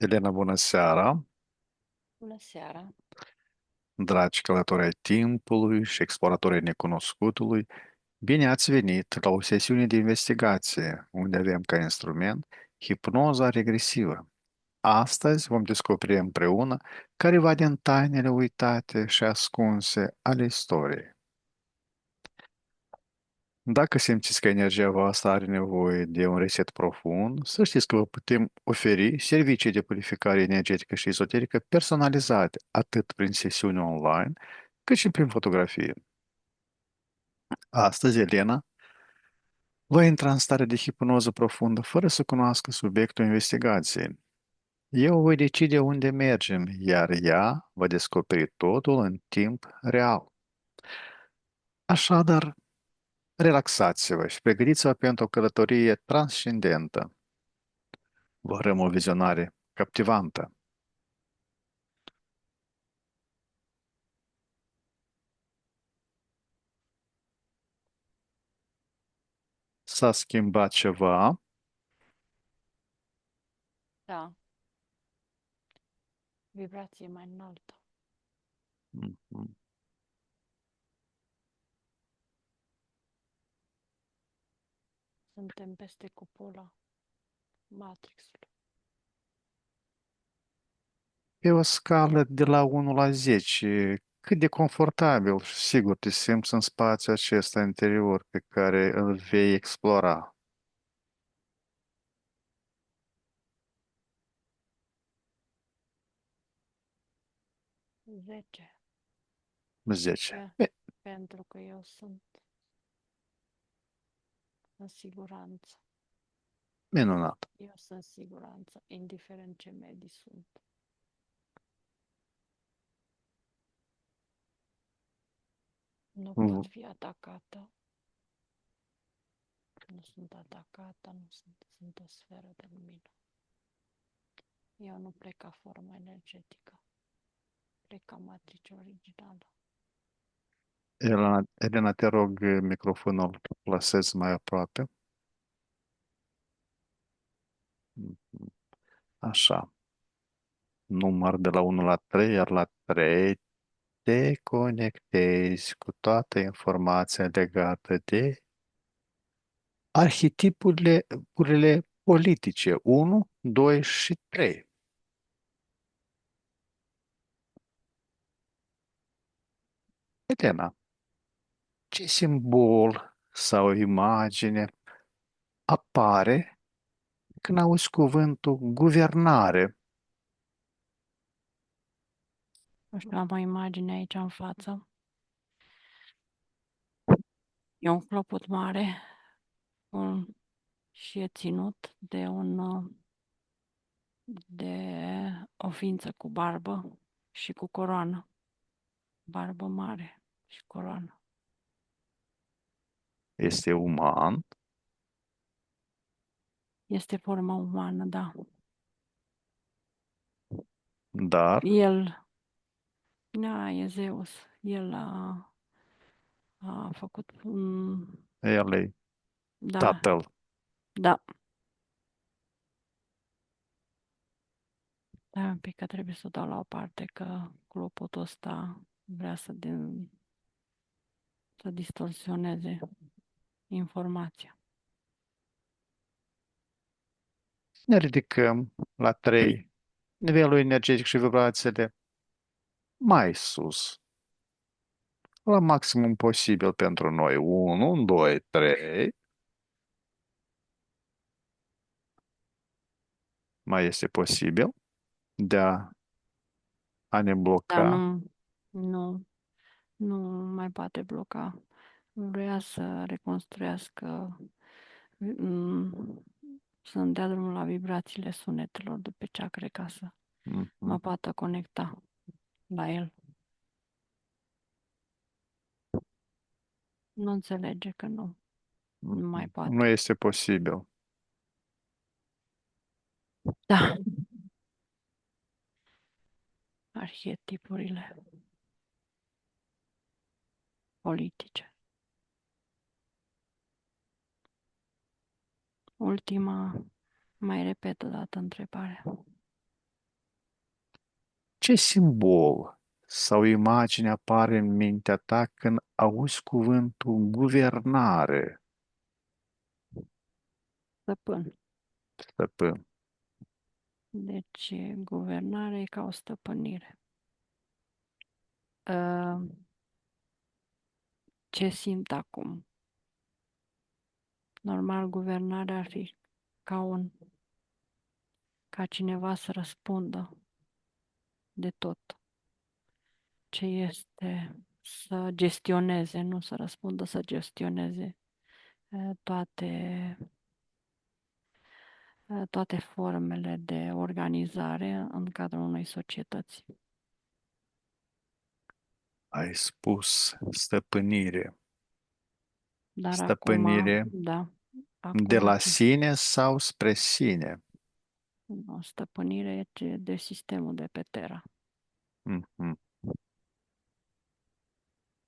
Elena, bună seara! Bună seara! Dragi călători ai timpului și exploratori ai necunoscutului, bine ați venit la o sesiune de investigație unde avem ca instrument hipnoza regresivă. Astăzi vom descoperi împreună careva din tainele uitate și ascunse ale istoriei. Dacă simțiți că energia voastră are nevoie de un reset profund, să știți că vă putem oferi servicii de purificare energetică și ezoterică personalizate atât prin sesiuni online, cât și prin fotografie. Astăzi, Elena va intra în stare de hipnoză profundă fără să cunoască subiectul investigației. Eu voi decide unde mergem, iar ea va descoperi totul în timp real. Așadar, relaxați-vă și pregătiți-vă pentru o călătorie transcendentă. Vă urăm o vizionare captivantă. S-a schimbat ceva. Da, vibrație mai înaltă. Mhm. Suntem peste cupola Matrixului. Pe o scală de la 1 la 10, cât de confortabil și sigur te simți în spațiul acesta interior pe care îl vei explora? 10. 10. Pe, pentru că eu sunt în siguranță. Minunat. Eu sunt în siguranță, indiferent ce medii sunt. Nu V- pot fi atacată. Nu sunt atacată, nu sunt o sferă de lumină. Eu nu plec ca formă energetică. Plec ca matrice originală. Elena, te rog, microfonul plasezi mai aproape. Mhm. Așa. Număr de la 1 la 3, iar la 3 te conectezi cu toată informația legată de arhetipurile politice 1, 2 și 3. Elena, ce simbol sau imagine apare când auzi cuvântul guvernare? Nu știu, am o imagine aici în față. E un clopot mare un, și e ținut de o ființă cu barbă și cu coroană. Barbă mare și coroană. Este uman, Este forma umană, da. dar El, da, e Zeus. El a făcut un, el e da, tatăl. da. Da, un pic că trebuie să o dau la o parte, că clopotul ăsta vrea să distorsioneze informația. Ne ridicăm la 3, nivelul energetic și vibrațiile mai sus, la maximum posibil pentru noi. 1, 2, 3. Mai este posibil de a ne Dar bloca. nu, nu mai poate bloca. Vrea să reconstruiască, să-mi dea drumul la vibrațiile sunetelor de pe ceacre ca să Mhm, mă poată conecta la el. Nu înțelege că nu mai mhm. Nu poate. este posibil. Da, arhetipurile politice. Ultima, mai repet o dată întrebarea. Ce simbol sau imagine apare în mintea ta când auzi cuvântul guvernare, Stăpân. stăpân? Deci, guvernare e ca o stăpânire. Uh, Ce simt acum? Normal, guvernarea ar fi ca ca cineva să răspundă de tot ce este, să gestioneze, nu să răspundă, să gestioneze toate, toate formele de organizare în cadrul unei societăți. Ai spus stăpânire. Dar acum, Stăpânire da, de acum la ce? sine sau spre sine? O stăpânire de sistemul de pe Terra. Mhm.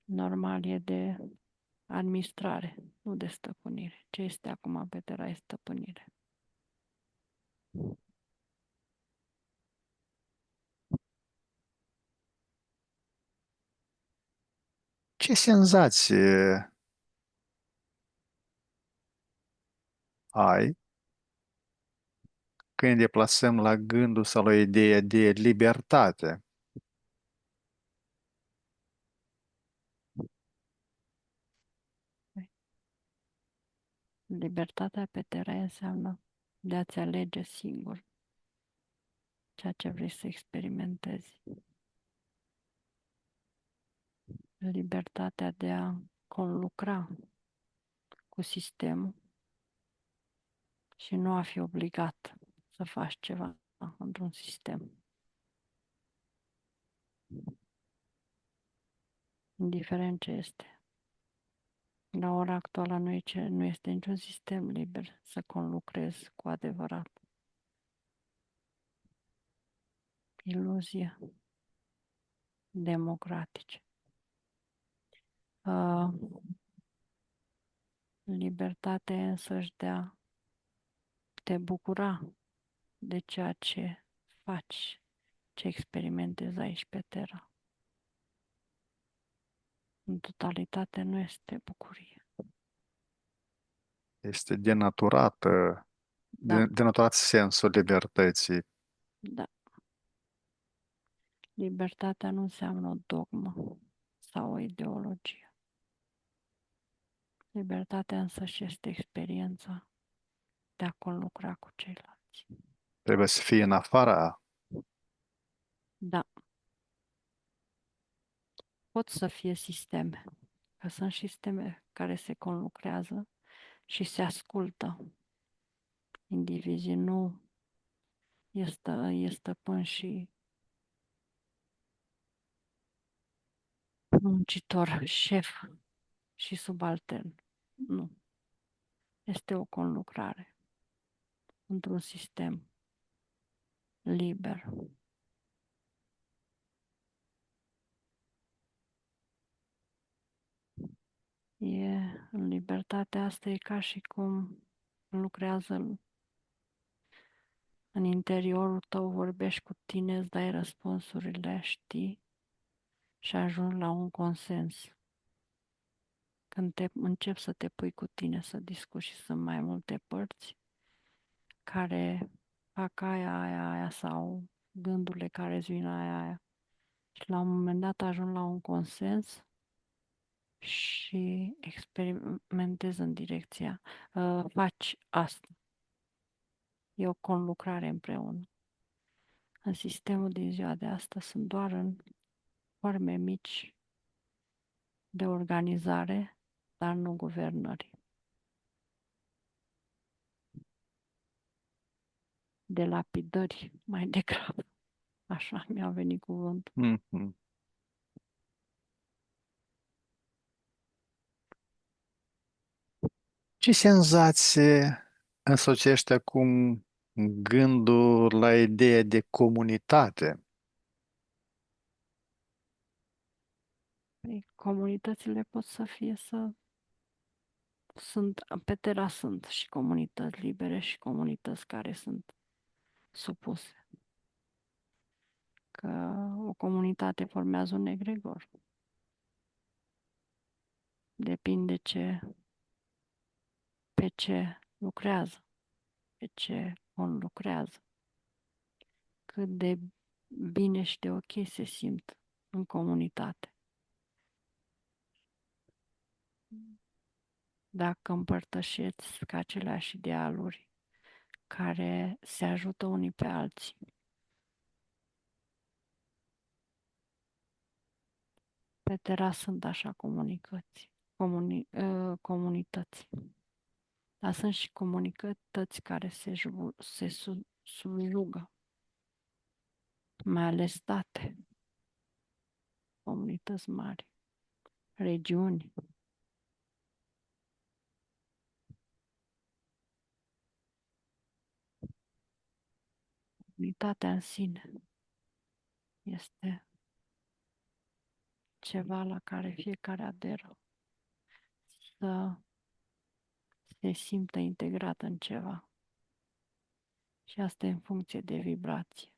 Normal e de administrare, nu de stăpânire. Ce este acum pe Terra e stăpânire. Ce senzație ai când ne deplasăm la gândul sau la ideea de libertate? Libertatea pe teren înseamnă de a-ți alege singur ceea ce vrei să experimentezi. Libertatea de a conlucra cu sistemul și nu a fi obligat să faci ceva într-un sistem. Indiferent ce este. La ora actuală nu este niciun sistem liber să conlucrezi cu adevărat. Iluzie democratice. Uh, Libertate însăși de a te bucura de ceea ce faci, ce experimentezi aici pe Terra. În totalitate nu este bucurie. Este denaturată, Da, denaturat sensul libertății. da. Libertatea nu înseamnă o dogmă sau o ideologie. Libertatea însăși este experiența de a conlucra cu ceilalți. Trebuie să fie în afara. Da, pot să fie sisteme, că sunt sisteme care se conlucrează și se ascultă. Indivizii nu e stăpân și muncitor, șef și subaltern. Nu. Este o conlucrare într-un sistem liber. În libertatea asta e ca și cum lucrează în interiorul tău, vorbești cu tine, îți dai răspunsurile, știi și ajungi la un consens. Când începi să te pui cu tine să discuți și sunt mai multe părți care fac aia sau gândurile care îți vin aia. Și la un moment dat ajung la un consens și experimentezi în direcția. Faci asta. E o conlucrare împreună. În sistemul din ziua de astăzi sunt doar în forme mici de organizare, dar nu guvernări. De lapidări mai degrabă. Așa mi-a venit cuvântul. Mhm. Ce senzație însocește acum gândul la ideea de comunitate? Păi, comunitățile pot să fie pe Terra sunt și comunități libere și comunități care sunt supuse. că o comunitate formează un egregor. Depinde pe ce lucrează, pe ce lucrează, cât de bine și de ok se simt în comunitate. Dacă împărtășeți aceleași idealuri care se ajută unii pe alții. Pe tera sunt așa comunități. Dar sunt și comunități care se subjugă, mai ales state, comunități mari, regiuni. Unitatea în sine este ceva la care fiecare aderă, să se simtă integrat în ceva. Și asta e în funcție de vibrație.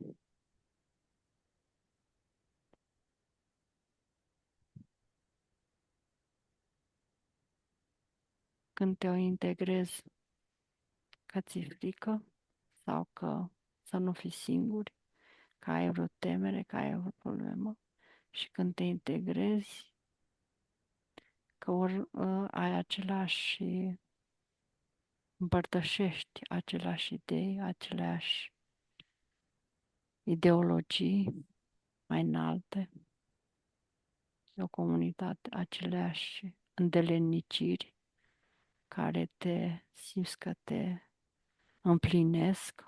Când te o integrezi că ți-e frică sau că să nu fii singur, că ai vreo temere, că ai vreo problemă, și când te integrezi, că ai același, împărtășești aceleași idei, aceleași ideologii mai înalte, e o comunitate, aceleași îndeleniciri care te simți că te împlinesc.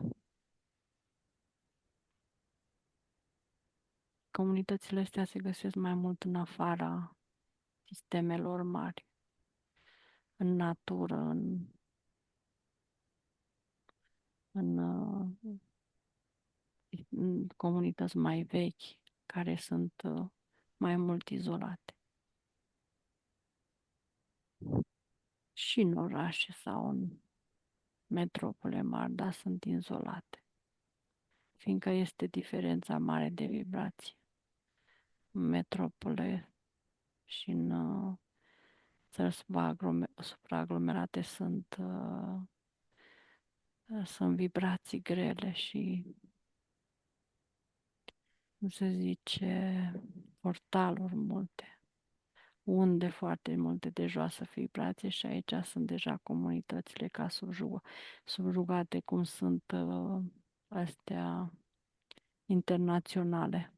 Comunitățile astea se găsesc mai mult în afara sistemelor mari, în natură, în comunități mai vechi, care sunt mai mult izolate. Și în orașe sau în metropole mari, dar sunt izolate, fiindcă este diferența mare de vibrație. În metropole și în țări supraaglomerate sunt vibrații grele și, cum se zice, portaluri multe, unde foarte multe de joasă vibrație, și aici sunt deja comunitățile ca subjugate, cum sunt astea internaționale.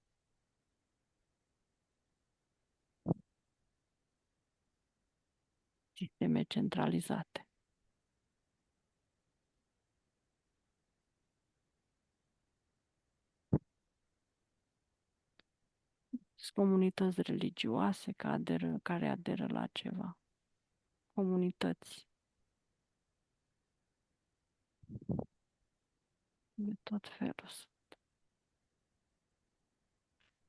Sisteme centralizate. Sunt comunități religioase care aderă la ceva. Comunități de tot felul.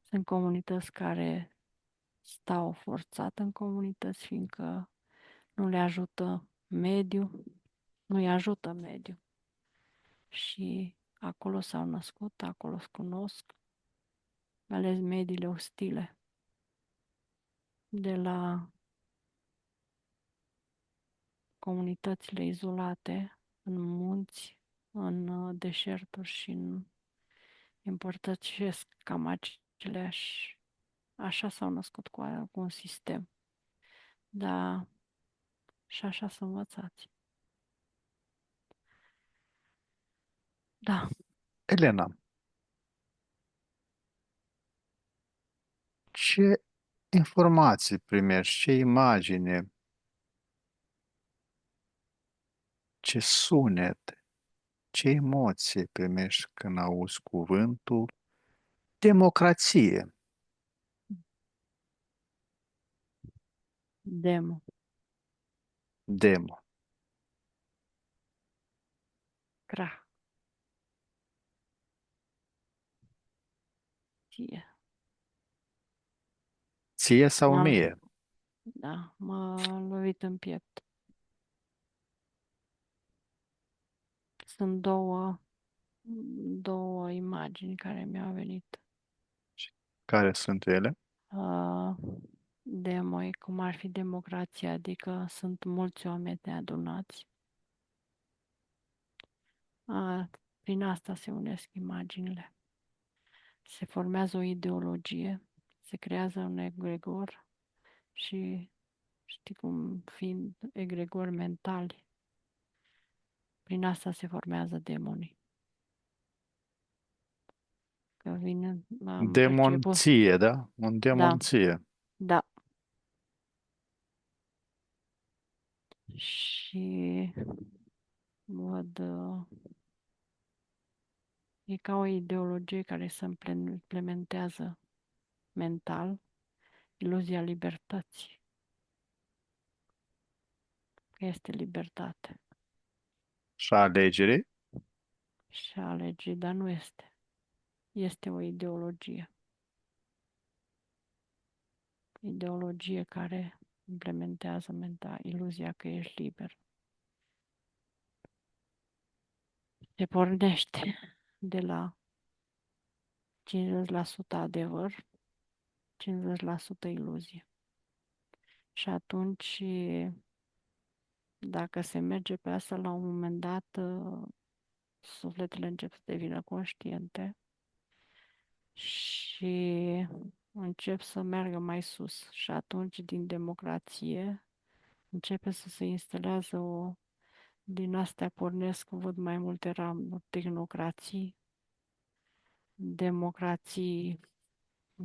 Sunt comunități care stau forțat în comunități, fiindcă nu le ajută mediul, nu îi ajută mediul. Și acolo s-au născut, acolo se cunosc, ales mediile ostile. De la comunitățile izolate, în munți, în deșerturi și împărtășesc cam aceleași, așa s-au născut cu un sistem. Da, și așa să învățați. Da, Elena, ce informații primești, ce imagine, ce sunet, ce emoție primești când auzi cuvântul democrație? demo, Demo. cra, ție. Ție sau mie? M-a lovit în piept. Sunt două imagini care mi-au venit. Care sunt ele? Uh, cum ar fi democrația, adică sunt mulți oameni neadunați. Uh, Prin asta se unesc imaginile. Se formează o ideologie, se creează un egregor și știi cum, fiind egregori mentali, prin asta se formează demonii. Că vine, am perceput, Demonție, da? Un da, demonție. da. Și văd, e ca o ideologie care se implementează mental, iluzia libertății, că este libertate Și alegere. și alege, dar nu este. Este o ideologie. Ideologie care implementează mental, iluzia că ești liber. Se pornește de la 50% adevăr, 50% iluzie. Și atunci, dacă se merge pe asta, la un moment dat, sufletele încep să devină conștiente și încep să meargă mai sus. Și atunci, din democrație, începe să se instalează din astea pornesc, văd mai multe ramuri, tehnocrații, democrații,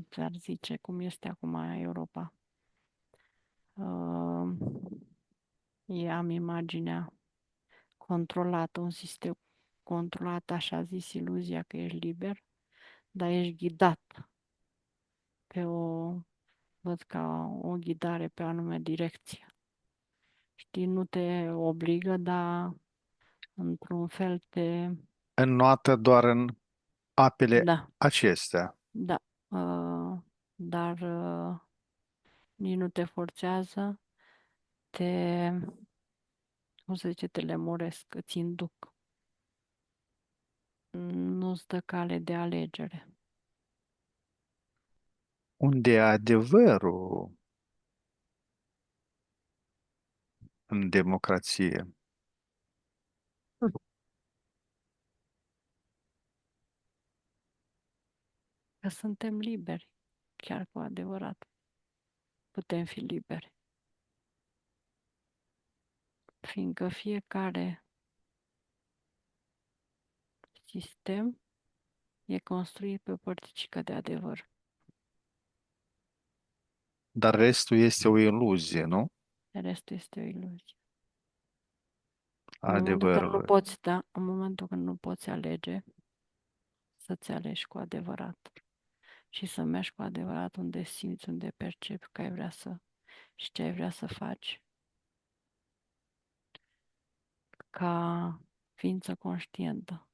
ți-ar zice, cum este acum Europa. Uh, Am imaginea controlată, un sistem controlat, așa zis, iluzia că ești liber, dar ești ghidat pe văd ca o ghidare pe o anume direcție. Știi, nu te obligă, dar într-un fel Înnoată doar în apele da, acestea. da, dar nici nu te forțează, te, cum se zice, te lemuresc, îți induc. Nu-ți dă cale de alegere. Unde e adevărul în democrație? Că suntem liberi, chiar cu adevărat. Putem fi liberi, fiindcă fiecare sistem e construit pe o părticică de adevăr. Dar restul este o iluzie, nu? Restul este o iluzie. În momentul când nu Adevărul. poți, da, în momentul când nu poți alege, să-ți alegi cu adevărat și să mergi cu adevărat unde simți, unde percepi că ai vrea să și ce ai vrea să faci ca ființă conștientă,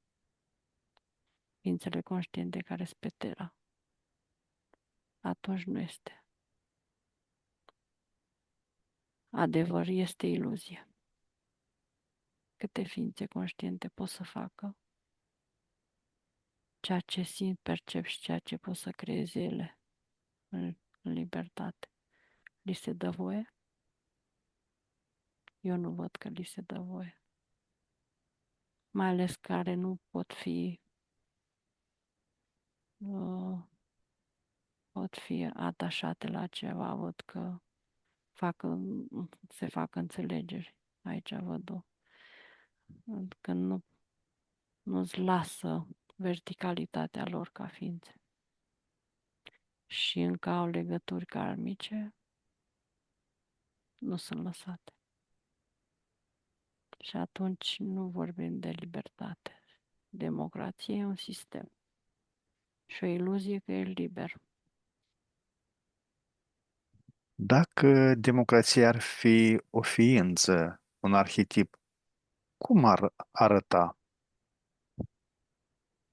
ființele conștiente care sunt pe Terra. Atunci nu este. Adevăr este iluzie. Câte ființe conștiente pot să facă ceea ce simt, percep și ceea ce pot să creeze ele în libertate. Li se dă voie? Eu nu văd că li se dă voie. Mai ales care nu uh, pot fi atașate la ceva, văd că fac, se fac înțelegeri. Aici văd-o. Că nu-ți lasă verticalitatea lor ca ființe. Și încă au legături karmice, nu sunt lăsate. Și atunci nu vorbim de libertate. Democrație e un sistem și o iluzie că e liber. Dacă democrația ar fi o ființă, un arhetip, cum ar arăta?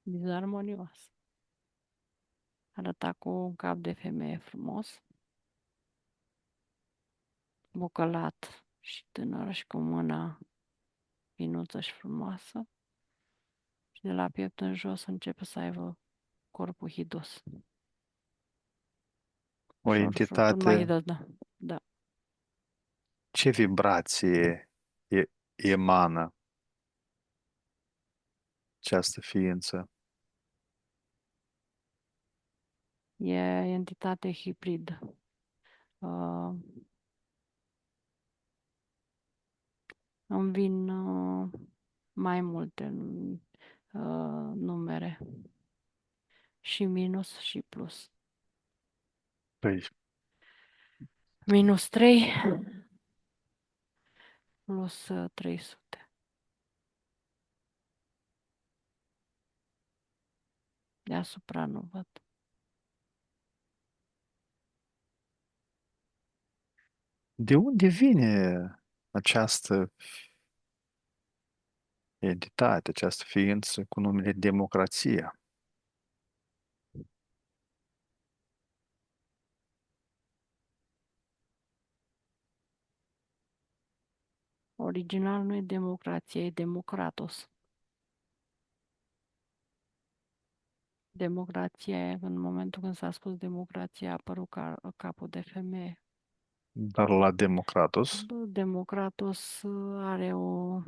Disarmonioasă. Arăta cu un cap de femeie frumos, bucălat și tânăr și cu mâna finuță și frumoasă. Și de la piept în jos începe să aibă corpul hidos. O ușor, tot mai entitate, dă, da. Da. ce vibrație emană această ființă? E entitate hibrid. Uh, Îmi vin mai multe numere. Și minus și plus. Păi, Minus 3 plus 300. Deasupra nu văd. de unde vine această entitate, această ființă cu numele democrația? Original nu e democrație, e democratos. Democrația e, în momentul când s-a spus democrație, a apărut capul de femeie. Dar la Democratos, Bă, democratos are o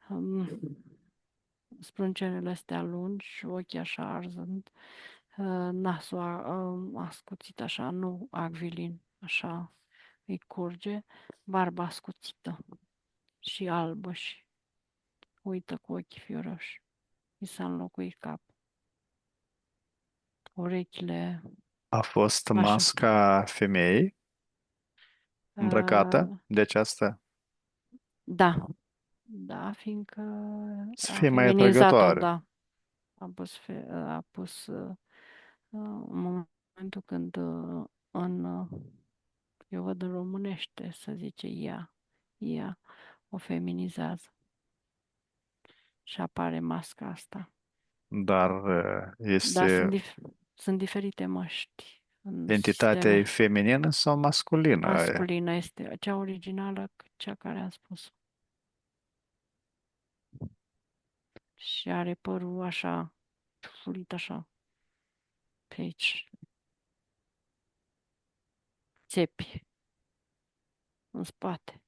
um, sprâncenele astea lungi, ochii așa arzând, nasul ascuțit așa, nu acvilin, așa îi curge, barba ascuțită și albă și uită cu ochii fioroși. I s-a înlocuit cap. Urechile a fost așa. masca femeii îmbrăcată Uh, de aceasta da, da, fiindcă să a fie mai feminizat-o, atrăgătoare. da. În momentul când eu văd în românește, să zice ea o feminizează și apare masca asta. Dar Dar este sunt diferite măști în entitatea e sisteme. feminină sau masculină aia? Masculină este cea originală, cea care am spus. Și are părul așa, fulit așa, pe aici, țepi, în spate.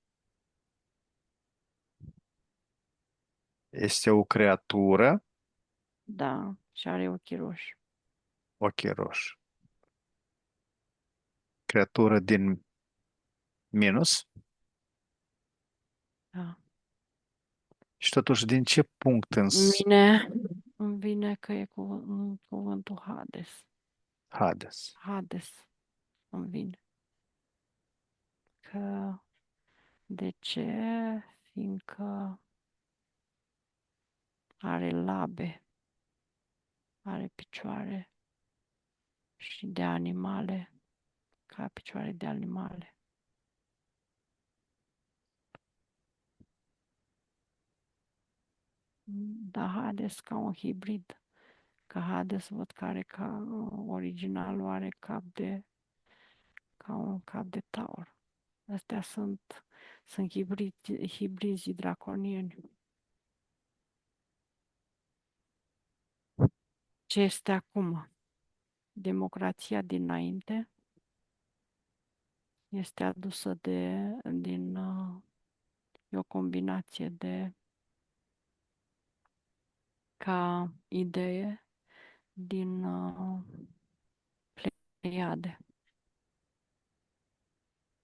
Este o creatură, Da, și are ochii roșii. ochii roșii. Creatură din minus Da. și totuși din ce punct Îmi vine, îmi vine că e cuvântul Hades. Hades? Hades îmi vine. Că de ce? Fiindcă are labe, are picioare și de animale, ca picioare de animale. Da, Hades ca un hibrid. Că Hades văd că are ca originalul are ca un cap de taur. Astea sunt hibrizi draconieni. Ce este acum? Democrația dinainte este adusă e o combinație ca idee din Pleiade.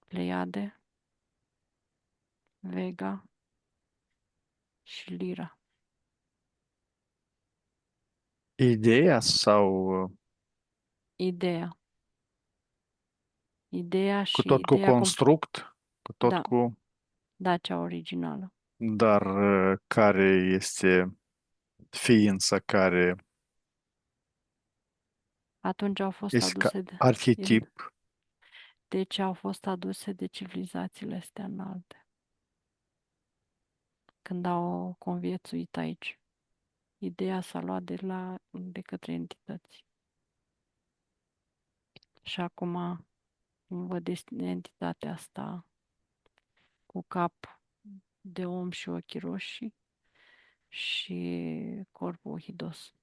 Pleiade, Vega și Lira. Ideea sau Ideea. Ideea cu și tot cu ideea construct, cu tot da, cu, da, cea originală. dar care este ființa care Atunci au fost este ca aduse arhetip. deci au fost aduse de civilizațiile astea înalte, când au conviețuit aici. Ideea s-a luat de către entități. Și acum văd entitatea asta cu cap de om și ochii roșii și corpul hidos.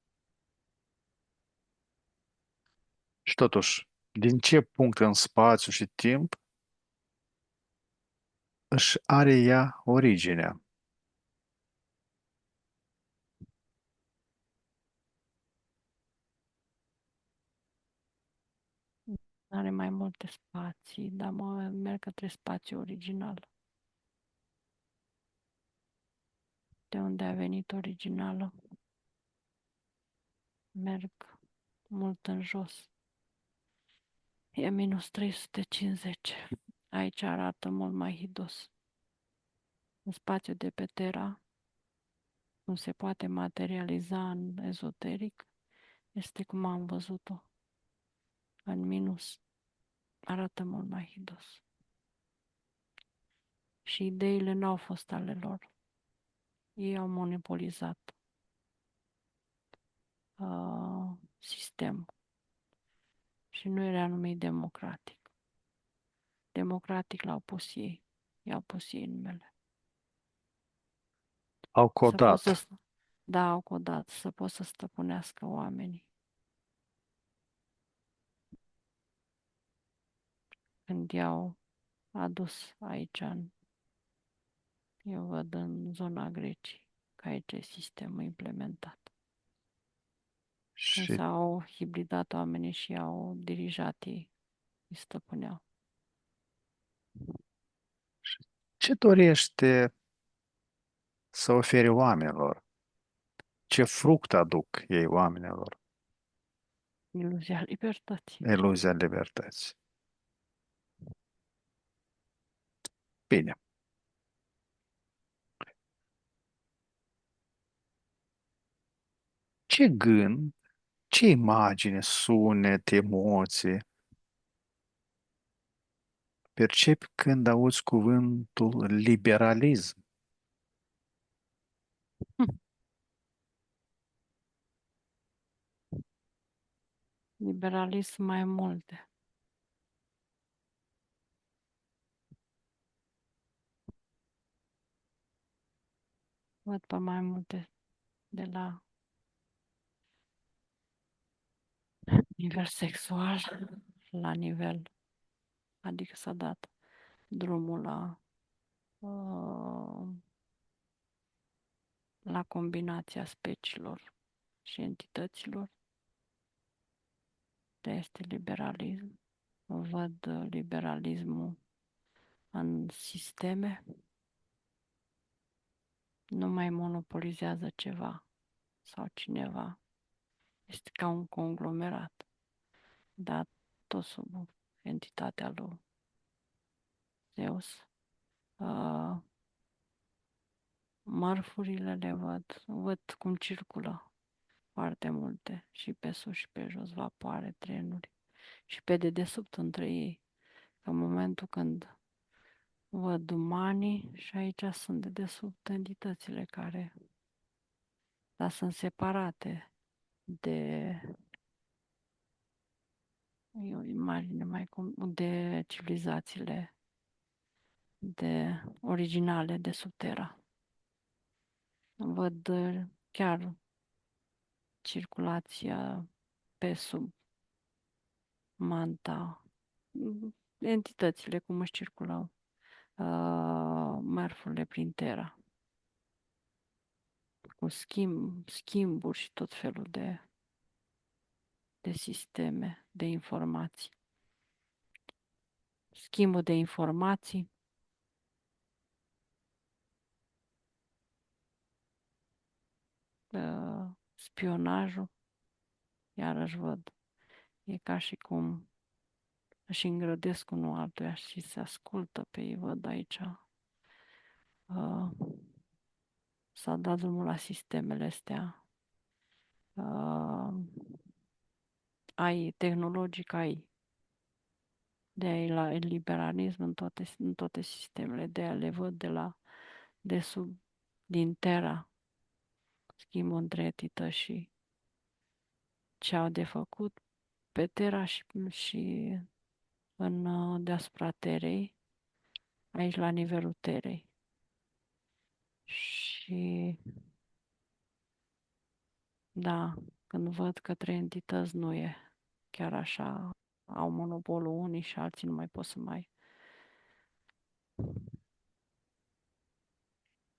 Și totuși, Din ce punct în spațiu și timp își are ea originea? Are mai multe spații, dar merg către spațiu original. De unde a venit originală? Merg mult în jos. E minus 350. Aici arată mult mai hidos. În spațiu de pe Terra, cum se poate materializa în ezoteric, este cum am văzut-o. În minus arată mult mai hidos. Și ideile nu au fost ale lor. Ei au monopolizat sistemul și nu era numit democratic. Democratic l-au pus ei. I-au pus ei numele. Au Să poți codat. să, da, au codat, să poți să stăpânească oamenii. Când i-au adus aici, eu văd în zona Grecii, că aici e sistemul implementat. Când Și s-au hibridat oamenii și au dirijat ei, îi stăpâneau. ce dorește să ofere oamenilor? Ce fruct aduc ei oamenilor? Iluzia libertății. Iluzia libertății. Bine. Ce gând, ce imagine, sunet, emoție percepi când auzi cuvântul liberalism? Liberalism mai multe. Văd pe mai multe de la nivel sexual la nivel, adică s-a dat drumul uh, la combinația speciilor și entităților. Este liberalism. Văd liberalismul în sisteme. Nu mai monopolizează ceva sau cineva. Este ca un conglomerat, dar tot sub entitatea lui Zeus. Uh, Mărfurile le văd cum circulă foarte multe, și pe sus și pe jos, vapoare, trenuri, și pe dedesubt între ei. În momentul când văd umanii, și aici sunt dedesubt entitățile care, dar sunt separate de, e o imagine mai de civilizațiile de originale de sub Terra. Văd chiar circulația pe sub manta, entitățile cum își circulau mărfurile prin Terra, cu schimburi și tot felul de sisteme de informații. Schimbul de informații, spionajul, iarăși văd. E ca și cum își îngrădesc unul altuia și se ascultă pe ei, văd aici. S-a dat drumul la sistemele astea. Ai tehnologic, ai de aia la liberalism în toate sistemele, de aia le văd de sub, din Terra, schimbul între entități și ce au de făcut pe Terra și în deasupra Terei, aici la nivelul Terei. Și da, când văd către entități nu e chiar așa au monopolul unii și alții nu mai pot să mai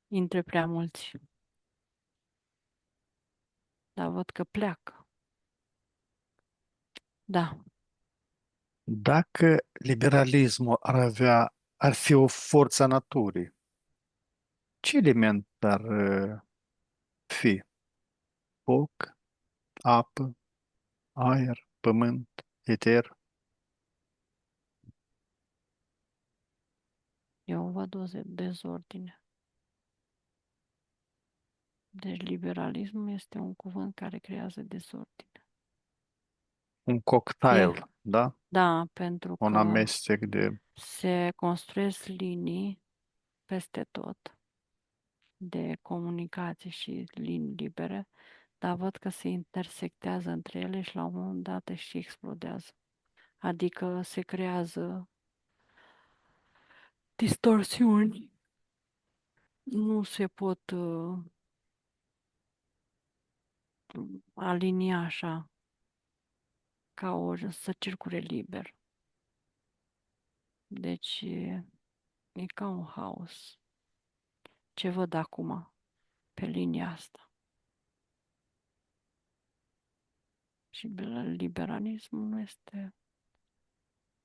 intre prea mulți. Dar văd că pleacă. Da, Dacă liberalismul ar fi o forță a naturii, ce element ar fi? Foc, apă, aer, pământ, eter? eu văd o dezordine. Deci liberalismul este un cuvânt care creează dezordine. Un cocktail, Fie, da? da, pentru Un că amestec de... se construiesc linii peste tot de comunicație și linii libere, dar văd că se intersectează între ele și la un moment dat și explodează. Adică se creează distorsiuni, nu se pot alinia așa ca să circule liber. Deci e ca un haos. Ce văd acum pe linia asta? Și liberalismul nu este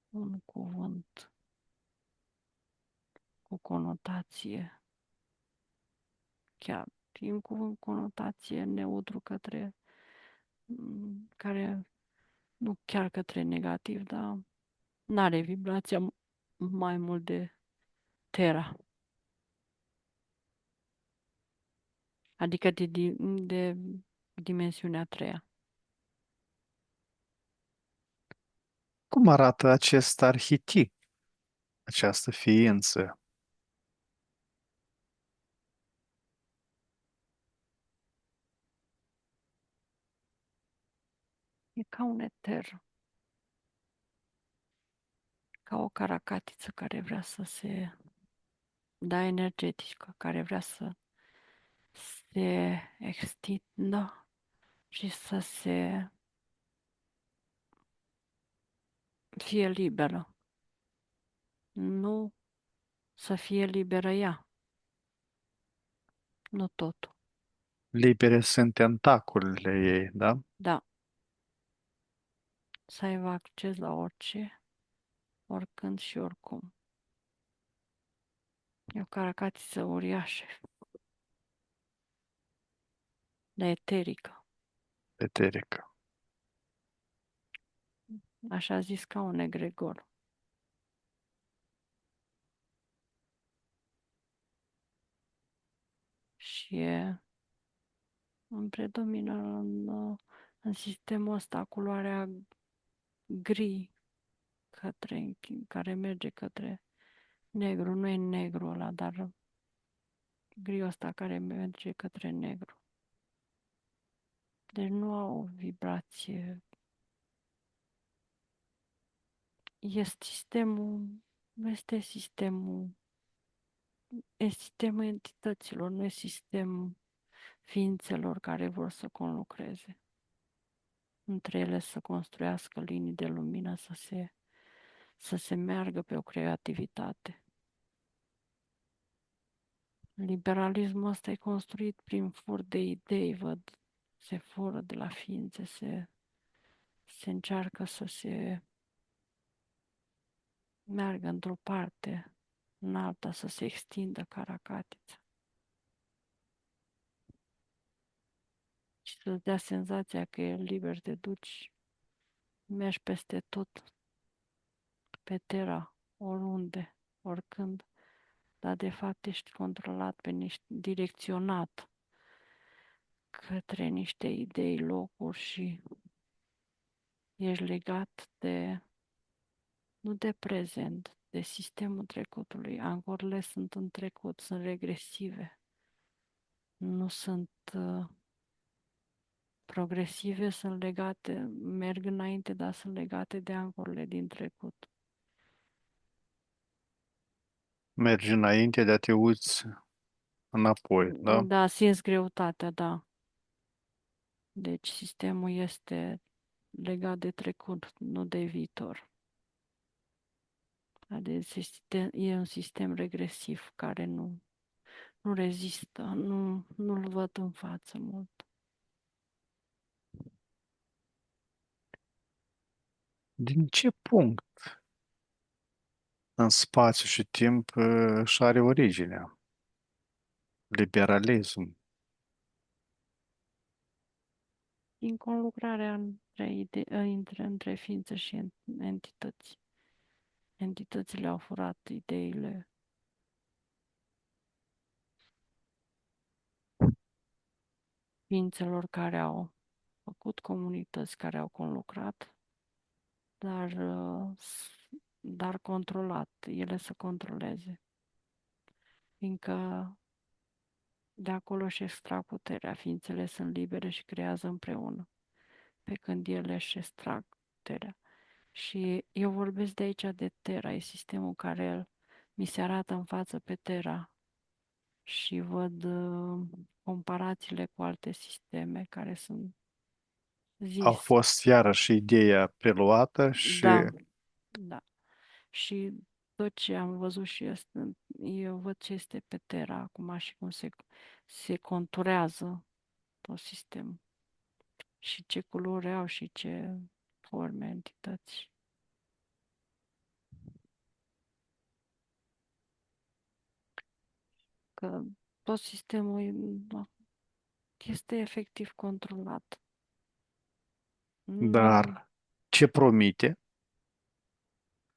un cuvânt cu conotație, chiar e un cuvânt cu conotație neutru către, care nu chiar către negativ, dar n-are vibrația mai mult de Terra, adică de dimensiunea a treia. Cum arată acest arhetip, această ființă? E ca un eter, ca o caracatiță care vrea să se, da, energetică, care vrea să se extindă și să se fie liberă. Nu să fie liberă ea, nu totul. Libere sunt tentaculele ei, da? Da, să aibă acces la orice, oricând și oricum. E o caracatiță uriașă, dar eterică, Eterică. așa zis ca un egregor. Și îmi predomină în sistemul ăsta culoarea gri care merge către negru. Nu e negru ăla, dar gri ăsta care merge către negru. Deci nu au o vibrație. Nu e sistemul entităților, nu e sistemul ființelor care vor să conlucreze. Între ele să construiască linii de lumină, să se meargă pe o creativitate. Liberalismul ăsta e construit prin fur de idei, văd, se fură de la ființe, se încearcă să se meargă într-o parte, în alta, să se extindă caracatița și să-ți dea senzația că e liber, te duci, mergi peste tot, pe Terra, oriunde, oricând, dar de fapt ești controlat direcționat către niște idei, locuri și ești legat nu de prezent, de sistemul trecutului. Ancorile sunt în trecut, sunt regresive, nu sunt progresive, sunt legate, merg înainte, dar sunt legate de ancorile din trecut. Mergi înainte de a te uiți înapoi, da? Da, simți greutatea, da. Deci sistemul este legat de trecut, nu de viitor. Adică e un sistem regresiv care nu rezistă, nu-l văd în față mult. Din ce punct în spațiu și timp și are originea? Liberalism. Din conlucrarea între ființe și entități. Entitățile au furat ideile ființelor care au făcut comunități, care au conlucrat, dar, dar controlat, ele să controleze, fiindcă de acolo își extrag puterea, ființele sunt libere și creează împreună, pe când ele își extrag puterea. Și eu vorbesc de aici de Terra, e sistemul care mi se arată în față pe Terra și văd comparațiile cu alte sisteme care sunt A zis. fost iarăși ideea preluată și Da, da. Și tot ce am văzut și eu văd ce este pe Terra acum și cum se conturează tot sistemul. Și ce culori au și ce forme, entități. Că tot sistemul este efectiv controlat. Nu, dar ce promite?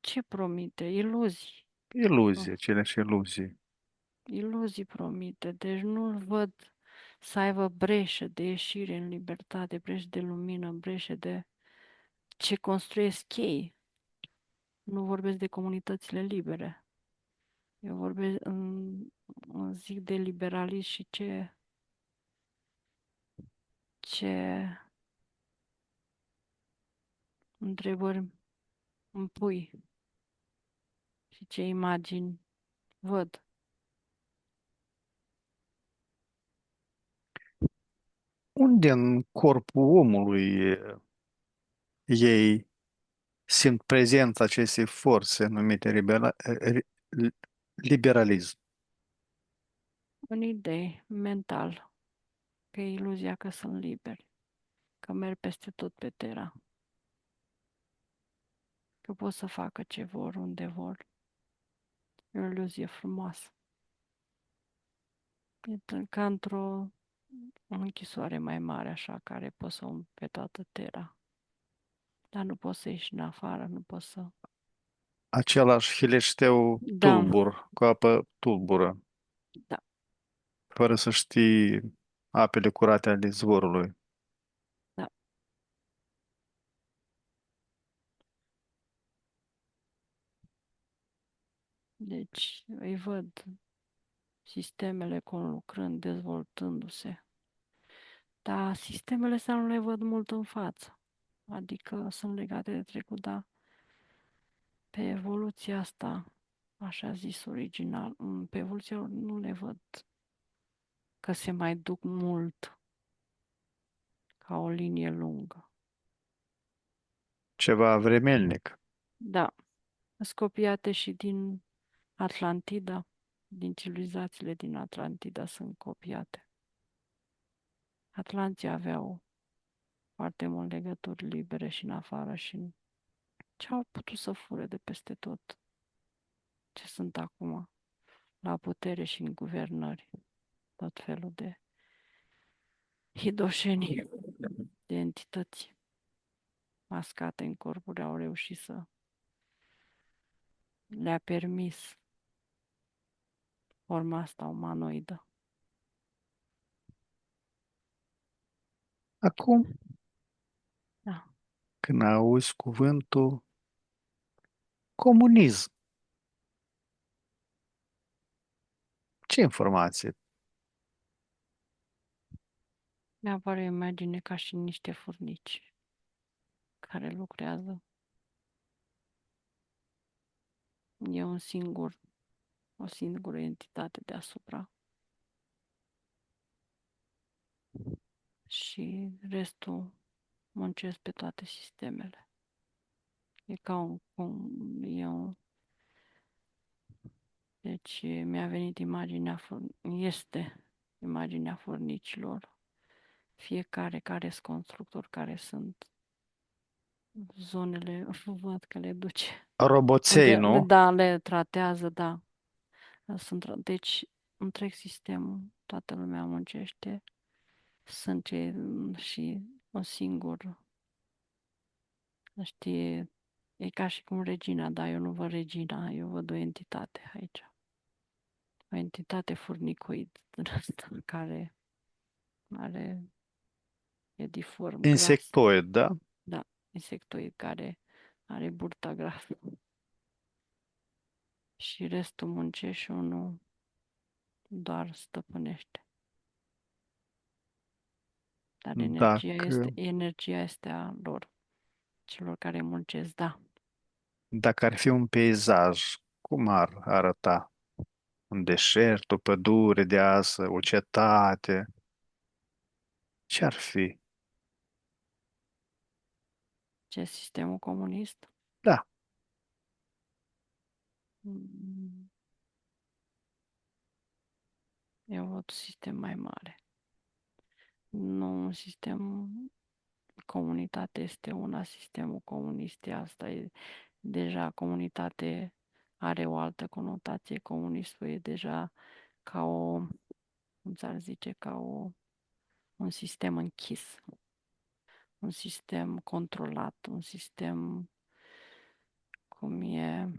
ce promite? Iluzii. Iluzie, Nu, aceleași iluzii. iluzii promite. Deci nu-l văd să aibă breșă de ieșire în libertate, breșă de lumină, breșă de ce construiesc ei. Nu vorbesc de comunitățile libere. Eu vorbesc, zic de liberalism și ce întrebări îmi pui și ce imagini văd. Unde în corpul omului ei simt prezența acestei forțe numite liberalism? În idei, mental, că e iluzia că sunt liberi, că merg peste tot pe Terra, că pot să facă ce vor, unde vor. E o iluzie frumoasă. E ca într-o închisoare mai mare, așa, care poți să umpli pe toată Terra. Dar nu poți să ieși în afară, nu poți să... Același hileșteu Da, tulbur, cu apă tulbură, da. fără să știi apele curate ale izvorului. Da. Deci îi văd sistemele conlucrând, dezvoltându-se. Dar sistemele astea nu le văd mult în față. Adică sunt legate de trecut, dar pe evoluția asta, așa zis original, pe evoluția lor nu le văd că se mai duc mult ca o linie lungă. Ceva vremelnic. Da, sunt copiate și din Atlantida, din civilizațiile din Atlantida sunt copiate. Atlanții aveau foarte mult legături libere și în afară și ce au putut să fure de peste tot. Ce sunt acum la putere și în guvernări. Tot felul de hidoșenii, de entități mascate în corpuri au reușit să le-a permis forma asta umanoidă. Acum, Da. când auzi cuvântul comunism, ce informație? Mi-apare o imagine ca și niște furnici care lucrează. E o singură entitate deasupra și restul muncesc pe toate sistemele. E ca e un, deci mi-a venit este imaginea furnicilor, fiecare care sunt constructori, care sunt zonele, văd că le duce. Roboței, nu? Da, le tratează, da. Deci, întreg sistemul, toată lumea muncește, sunt și un singur, știe, e ca și cum regina, dar eu nu văd regina, eu văd o entitate aici. O entitate furnicoid din asta, care are, e diform, gras, Insectoid, da? da, insectoid care are burta grasă și restul muncește și unul doar stăpânește. Dar Dacă, energia este a lor, celor care muncesc, da. dacă ar fi un peisaj, cum ar arăta? Un deșert, o pădure de asă, o cetate? Ce ar fi? Ce sistemul comunist? Da, Mm, Eu văd un sistem mai mare. Nu un sistem, comunitate este una, sistemul comunist e asta. Deja comunitate are o altă conotație. Comunistul e deja ca cum s-ar zice, un sistem închis, un sistem controlat, un sistem cum e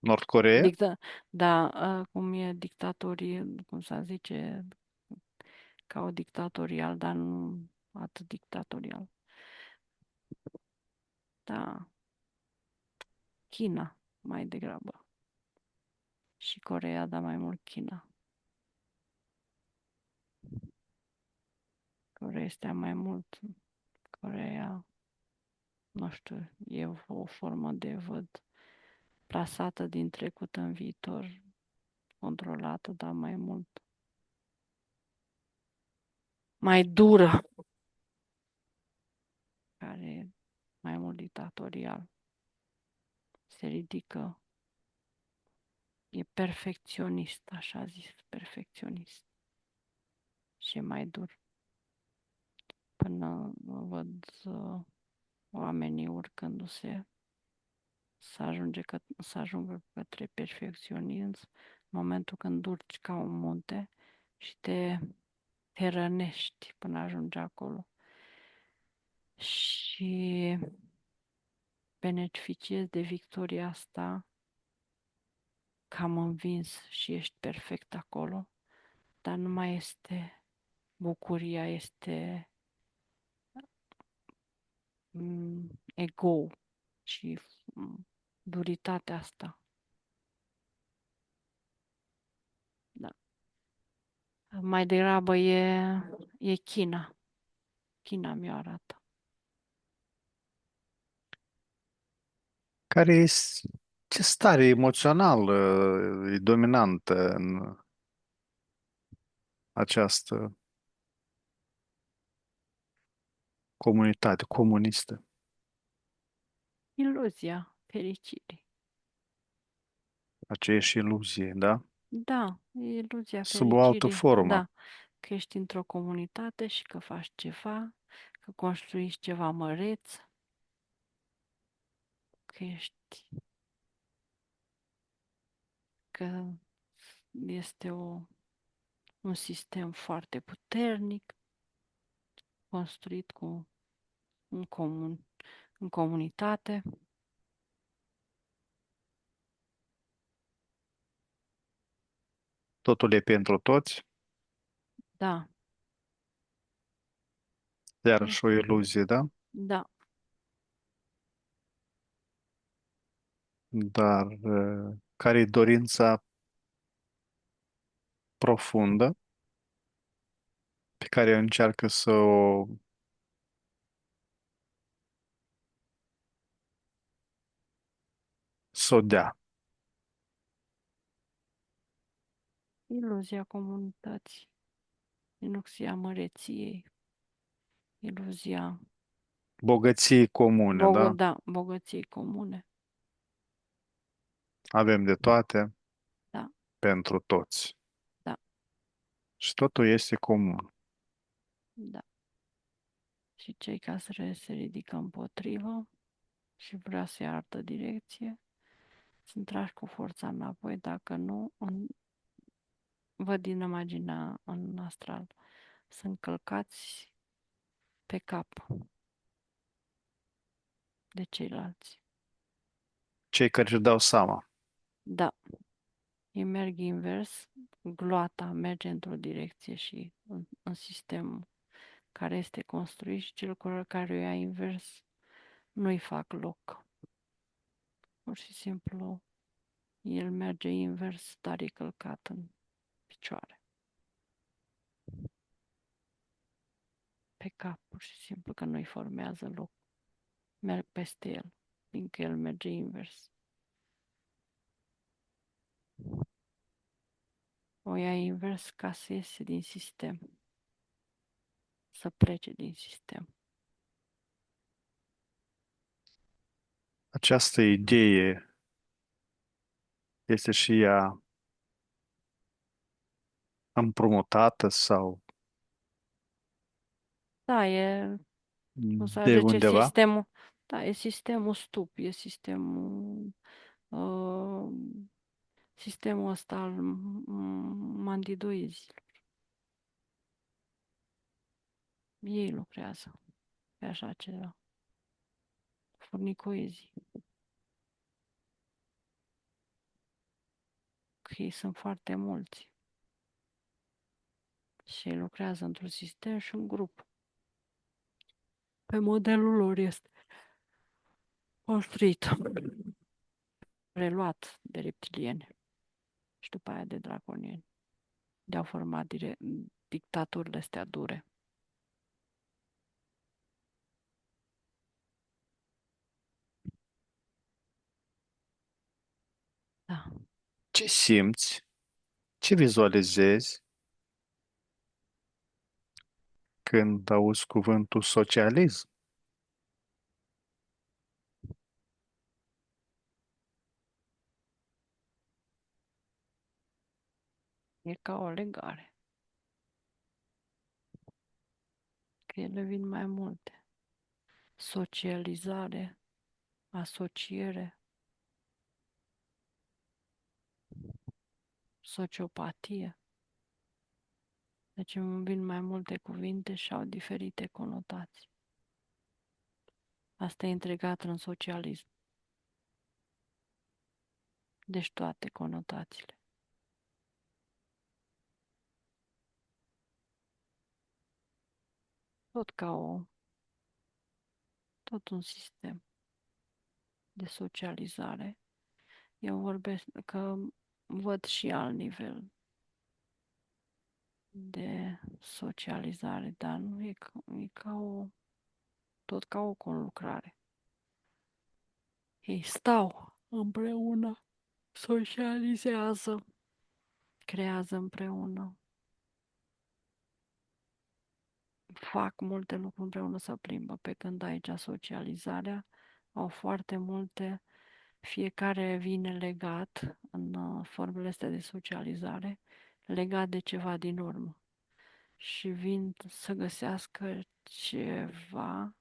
Nord Coreea? Dictă, da, cum e dictatorie, cum să zice, ca o dictatorial, dar nu atât dictatorial. Da, China, mai degrabă. Și Coreea, dar mai mult China. Coreea este mai mult. Coreea, nu știu, e o formă de văd plasată din trecut în viitor, controlată, dar mai mult, mai dură, care e mai mult dictatorial. Se ridică. E perfecționist, așa zis, perfecționist. Și e mai dur. Până văd oamenii urcându-se să ajungă către perfecționism, în momentul când urci ca un munte și te rănești până ajungi acolo. Și beneficiezi de victoria asta că am învins și ești perfect acolo, dar nu mai este bucuria, este ego și duritatea asta. Da. Mai degrabă e China. China mi-o arată. Care este, ce stare emoțională e dominantă în această comunitate comunistă? Iluzia fericirii. Aceeași iluzie, da? Da, e iluzia Sub o altă fericirii. formă. Da, că ești într-o comunitate și că faci ceva, că construiești ceva măreț, că ești, că este un sistem foarte puternic, construit în comun, în comunitate. Totul e pentru toți, Da, iarăși o iluzie, da? da, Dar care e dorința profundă pe care încearcă să o dea? iluzia comunității, ilusia măreției, iluzia, Bogății comune, da? da, bogății comune, Avem de toate da, pentru toți. da, Și totul este comun. da. Și cei care se ridică împotrivă și vrea să ia altă direcție, sunt trași cu forța înapoi, dacă nu, văd din imaginea în astral, sunt călcați pe cap de ceilalți. Cei care își dau seama. Da, ei merg invers, gloata merge într-o direcție și în sistemul care este construit și cel care o ia invers nu-i fac loc. Pur și simplu, el merge invers, dar e călcat în picioare, pe cap, pur și simplu, că nu-i formează loc. Merg peste el, fiindcă el merge invers. O ia invers ca să iese din sistem, să plece din sistem. Această idee este și ea împrumutată sau Da, e, cum să de zice, undeva? sistemul, da, e sistemul stup, e sistemul, uh, sistemul ăsta al mandidoizilor. Ei lucrează pe așa ceva, furnicoizii. Că ei sunt foarte mulți și ei lucrează într-un sistem și un grup. Pe modelul lor este construit, preluat de reptilieni și după aia de draconieni. De-au format dictaturile astea dure. Da. Ce simți? Ce vizualizezi când auzi cuvântul socialism? E ca o legare, că ele vin mai multe. Socializare, asociere, sociopatie. Deci îmi vin mai multe cuvinte și au diferite conotații. Asta e integrat în socialism. Deci toate conotațiile. Tot ca tot un sistem de socializare. Eu vorbesc că văd și alt nivel de socializare, dar nu e tot ca o conlucrare. Ei stau împreună, socializează, creează împreună, fac multe lucruri împreună, să plimbă, pe când aici socializarea au foarte multe, fiecare vine legat în formele astea de socializare, legat de ceva din urmă și vin să găsească ceva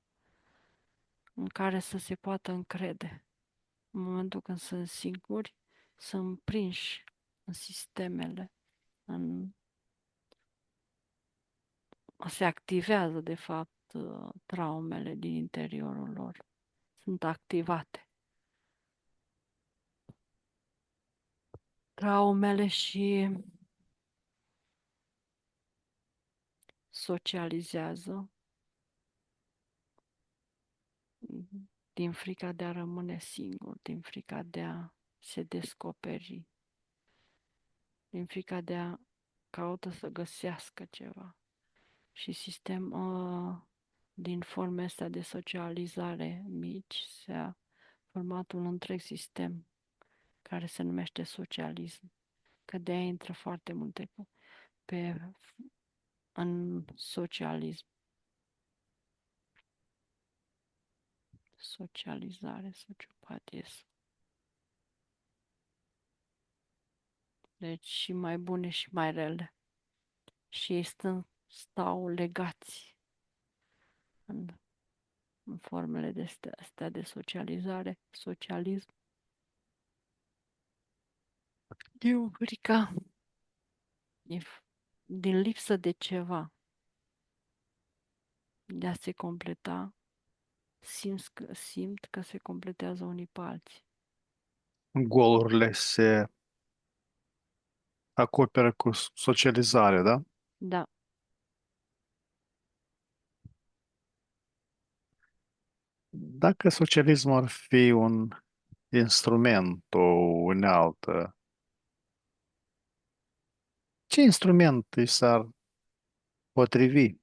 în care să se poată încrede. În momentul când sunt singuri, sunt prinși în sistemele, în, se activează, de fapt, traumele din interiorul lor. Sunt activate. Traumele și socializează din frica de a rămâne singur, din frica de a se descoperi, din frica de a caută să găsească ceva. Și din forme astea de socializare mici s-a format un întreg sistem care se numește socialism, că de aia intră foarte multe pe, în socialism. socializare, sociopatie. Deci și mai bune și mai rele. Și ei stau legați în, în formele de astea de socializare, socialism. Eu, frica, din lipsă de ceva, de a se completa, simt că se completează unii pe alții. Golurile se acoperă cu socializare, da? Da, Dacă socialismul ar fi un instrument, o unealtă, ce instrument îi s-ar potrivi?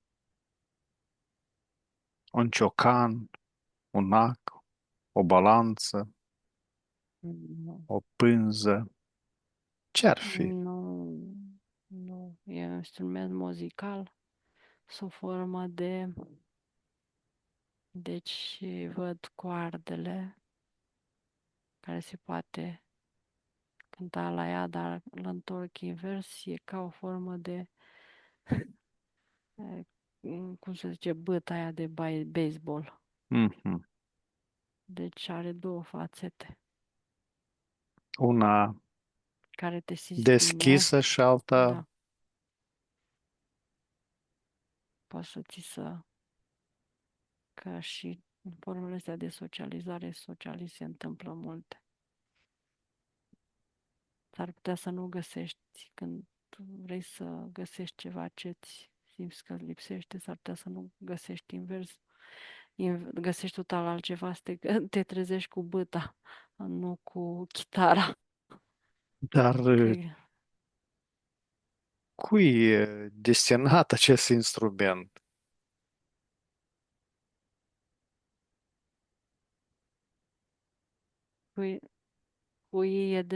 Un ciocan, un ac, o balanță, nu, o pânză? Ce ar fi? nu, nu, e un instrument muzical, sub formă de, deci văd coardele care se poate cânta la ea, dar îl întorc invers, e ca o formă de, cum se zice, băta aia de baseball. Mhm. Deci are două fațete, Una care te simți bine, deschisă și alta. da, poți să ți să, ca și în formele astea de socializare, se întâmplă multe. S-ar putea să nu găsești când vrei să găsești ceva ce-ți simți că lipsește, s-ar putea să nu găsești invers, găsești total altceva, să te trezești cu băta, nu cu chitara. Dar Că cui e destinat acest instrument? cu, cu ei e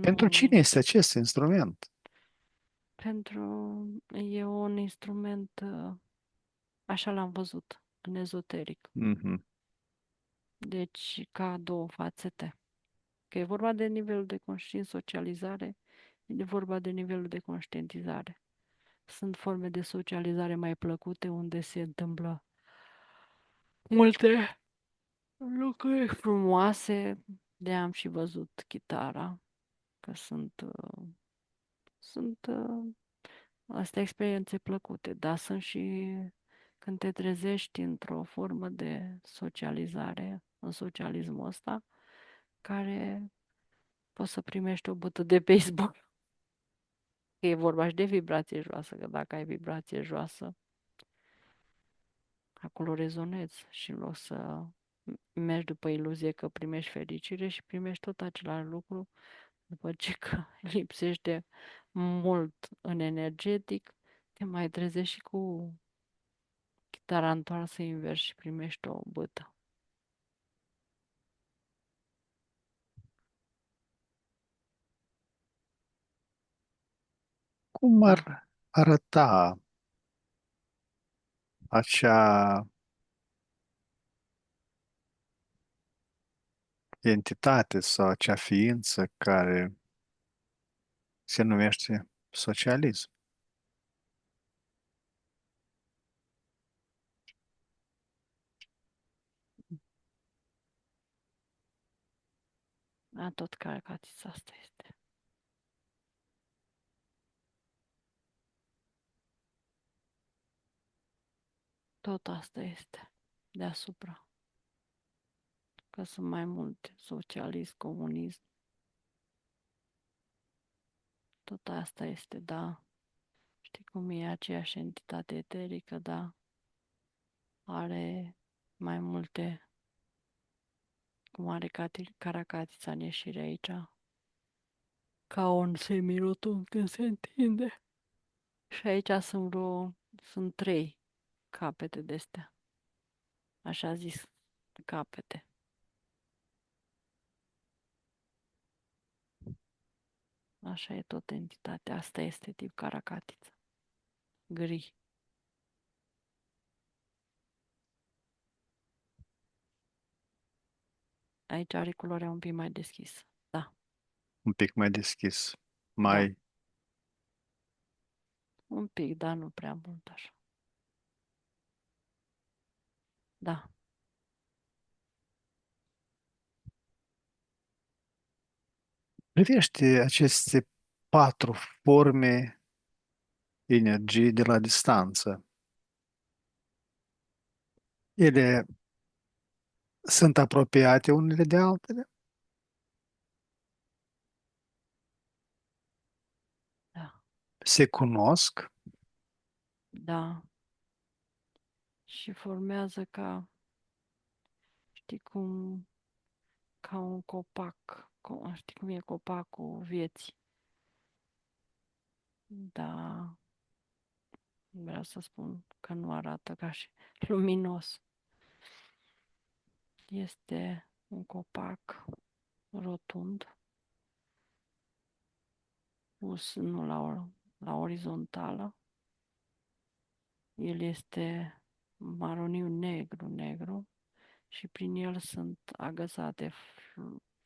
Pentru cine nu, este acest instrument? e un instrument, așa l-am văzut, în ezoteric. Mhm. Deci, ca două fațete. Că e vorba de nivelul de conștiință, socializare, e vorba de nivelul de conștientizare. Sunt forme de socializare mai plăcute unde se întâmplă multe lucruri frumoase. De am și văzut chitara, că sunt astea experiențe plăcute, dar sunt și când te trezești într-o formă de socializare, în socialismul ăsta, care poți să primești o bătă de baseball. Că e vorba și de vibrație joasă, că dacă ai vibrație joasă, acolo rezonezi și în loc să mergi după iluzie că primești fericire și primești tot același lucru, după ce că lipsește mult în energetic, te mai trezești și cu chitara întoarsă invers și primești o bătă. Cum Da, ar arăta acea entitate sau acea ființă care se numește socialism? tot caracatița asta este. Tot asta este deasupra. Că sunt mai multe, socialism, comunism, tot asta este, da. Știi cum e aceeași entitate eterică, da, are mai multe, cum are caracatița în ieșire aici, ca un semirotund când se întinde. Și aici sunt trei capete de astea, așa zis, capete. Așa e tot entitatea, asta este tip caracatiță, gri. Aici are culoarea un pic mai deschisă. Da, un pic mai deschis, da. mai... Un pic, dar nu prea mult așa. Da. Privește aceste patru forme energii de la distanță. Ele sunt apropiate unele de altele, Da. se cunosc, Da. Și formează ca, știi cum, ca un copac. Știi cum e copacul vieții. Da, vreau să spun că nu arată ca și luminos. Este un copac rotund, pus nu la orizontală. El este maroniu negru și prin el sunt agățate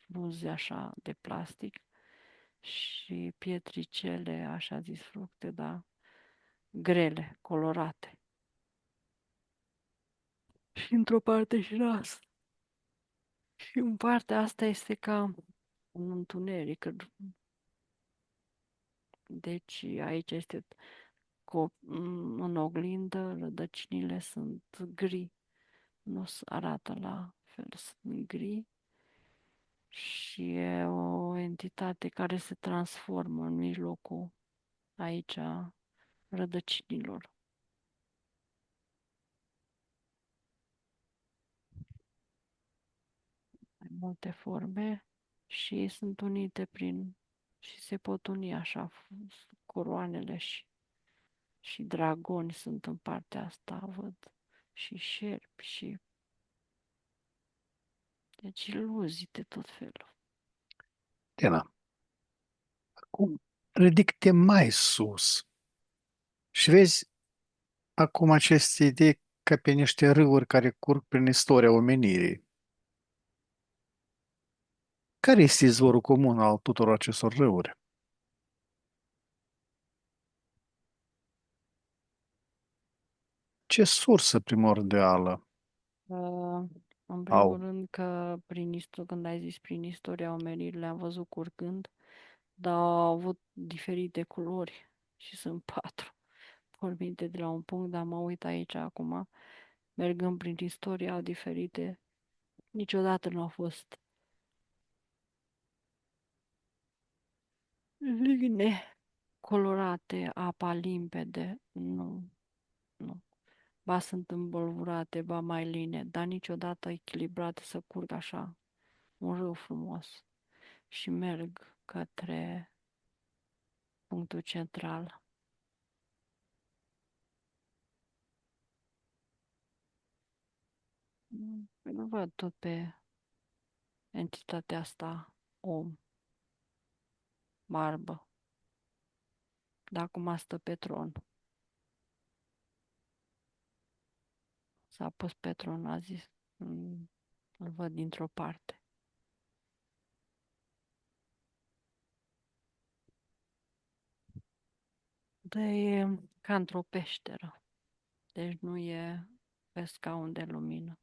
frunze așa de plastic și pietricele, așa zis fructe, da, grele, colorate. Și într-o parte și în asta. Și în partea asta este ca un întuneric. Deci aici este în oglindă, rădăcinile sunt gri. Nu arată la fel, sunt gri. Și e o entitate care se transformă în mijlocul aici rădăcinilor. Mai multe forme și sunt unite prin și se pot uni așa coroanele și dragoni sunt în partea asta, văd, și șerpi și deci iluzii de tot felul. Tena, acum ridic-te mai sus și vezi acum aceste idei ca pe niște râuri care curg prin istoria omenirii. Care este izvorul comun al tuturor acestor râuri? Ce sursă primordială Uh, în primul au? rând că când ai zis prin istoria omenirii le-am văzut curgând, dar au avut diferite culori și sunt patru pornite de la un punct, dar mă uit aici acum, mergând prin istoria au diferite, niciodată nu au fost ligne colorate, apa limpede, nu, nu. Ba sunt îmbolburate, ba mai line, dar niciodată echilibrate să curg așa, un râu frumos și merg către punctul central. Îl văd tot pe entitatea asta, om, barbă, dar acum stă pe tron. S-a pus pe tron, a zis, îl văd dintr-o parte. Dar e ca într-o peșteră, deci nu e pe scaun de lumină,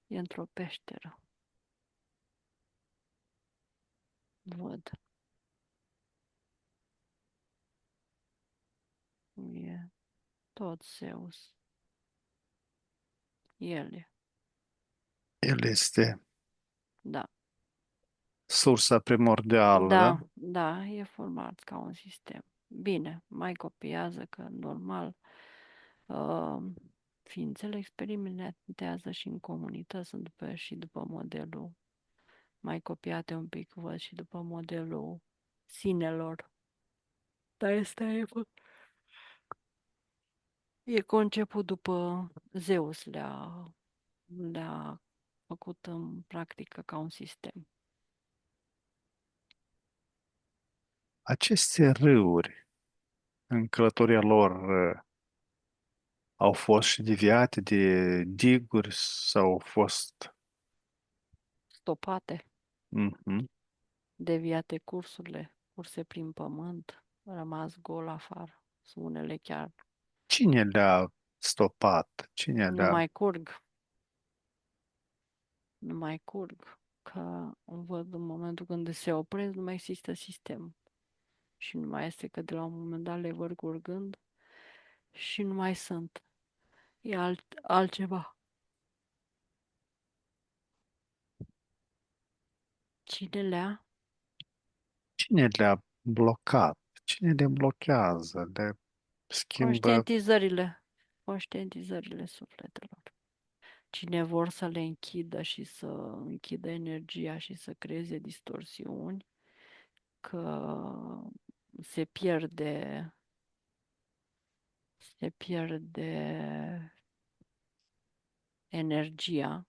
e într-o peșteră, văd. E tot Zeus, el e, El este da. sursa primordială, da? Da, da, e format ca un sistem. Bine, mai copiază că normal uh, ființele experimentează și în comunități, sunt și după modelul mai copiate un pic, văd și după modelul sinelor. Dar e conceput după Zeus, le-a făcut în practică ca un sistem. Aceste râuri, în călătoria lor, au fost și deviate de diguri sau au fost stopate, Mhm. deviate cursurile, curse prin pământ, rămas gol afară. Sunt unele chiar Cine le-a stopat? Cine nu le-a... mai curg, nu mai curg. Că văd în momentul când se opresc, nu mai există sistem. Și nu mai este că de la un moment dat le văd curgând și nu mai sunt. E altceva. Cine le-a? Cine le-a blocat? Cine le blochează? Le schimbă... Conștientizările sufletelor. Cine vor să le închidă și să închidă energia și să creeze distorsiuni, că se pierde, se pierde energia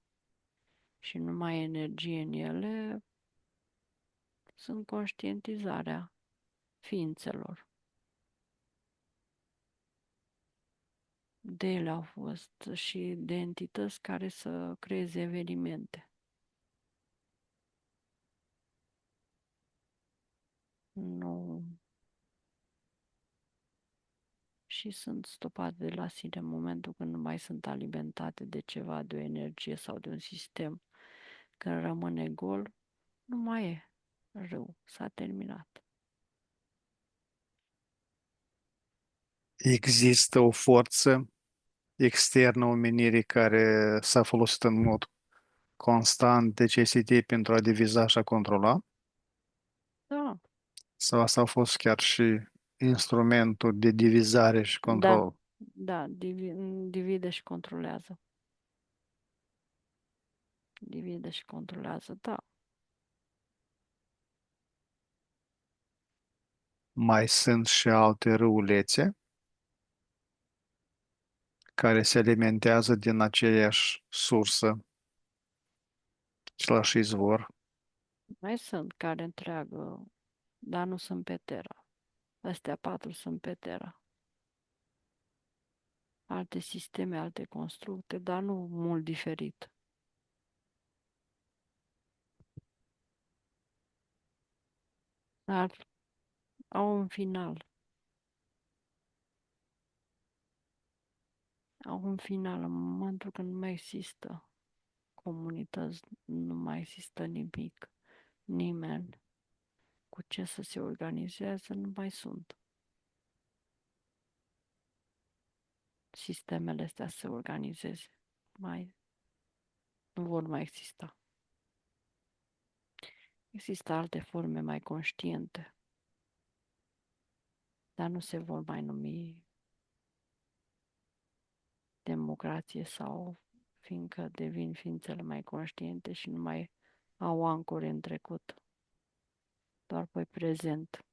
și nu mai e energie în ele, sunt conștientizarea ființelor. De ele au fost și de entități care să creeze evenimente. Nu. Și sunt stopate de la sine în momentul când nu mai sunt alimentate de ceva, de o energie sau de un sistem. Când rămâne gol, nu mai e rău, s-a terminat. Există o forță externă omenirii care s-a folosit în mod constant de CST pentru a diviza și a controla? Da, Sau asta a fost chiar și instrumentul de divizare și da, control? da, divide și controlează. Divide și controlează, da. Mai sunt și alte râulețe care se alimentează din aceeași sursă și izvor. Mai sunt care întreagă, dar nu sunt pe Terra. Astea patru sunt pe Terra. Alte sisteme, alte constructe, dar nu mult diferit. Dar au un final. Au un final în momentul când nu mai există comunități, nu mai există nimic, nimeni cu ce să se organizeze, nu mai sunt. Sistemele astea să se organizeze, nu vor mai exista. Există alte forme mai conștiente, dar nu se vor mai numi democrație sau fiindcă devin ființele mai conștiente și nu mai au ancore în trecut, doar pe prezent.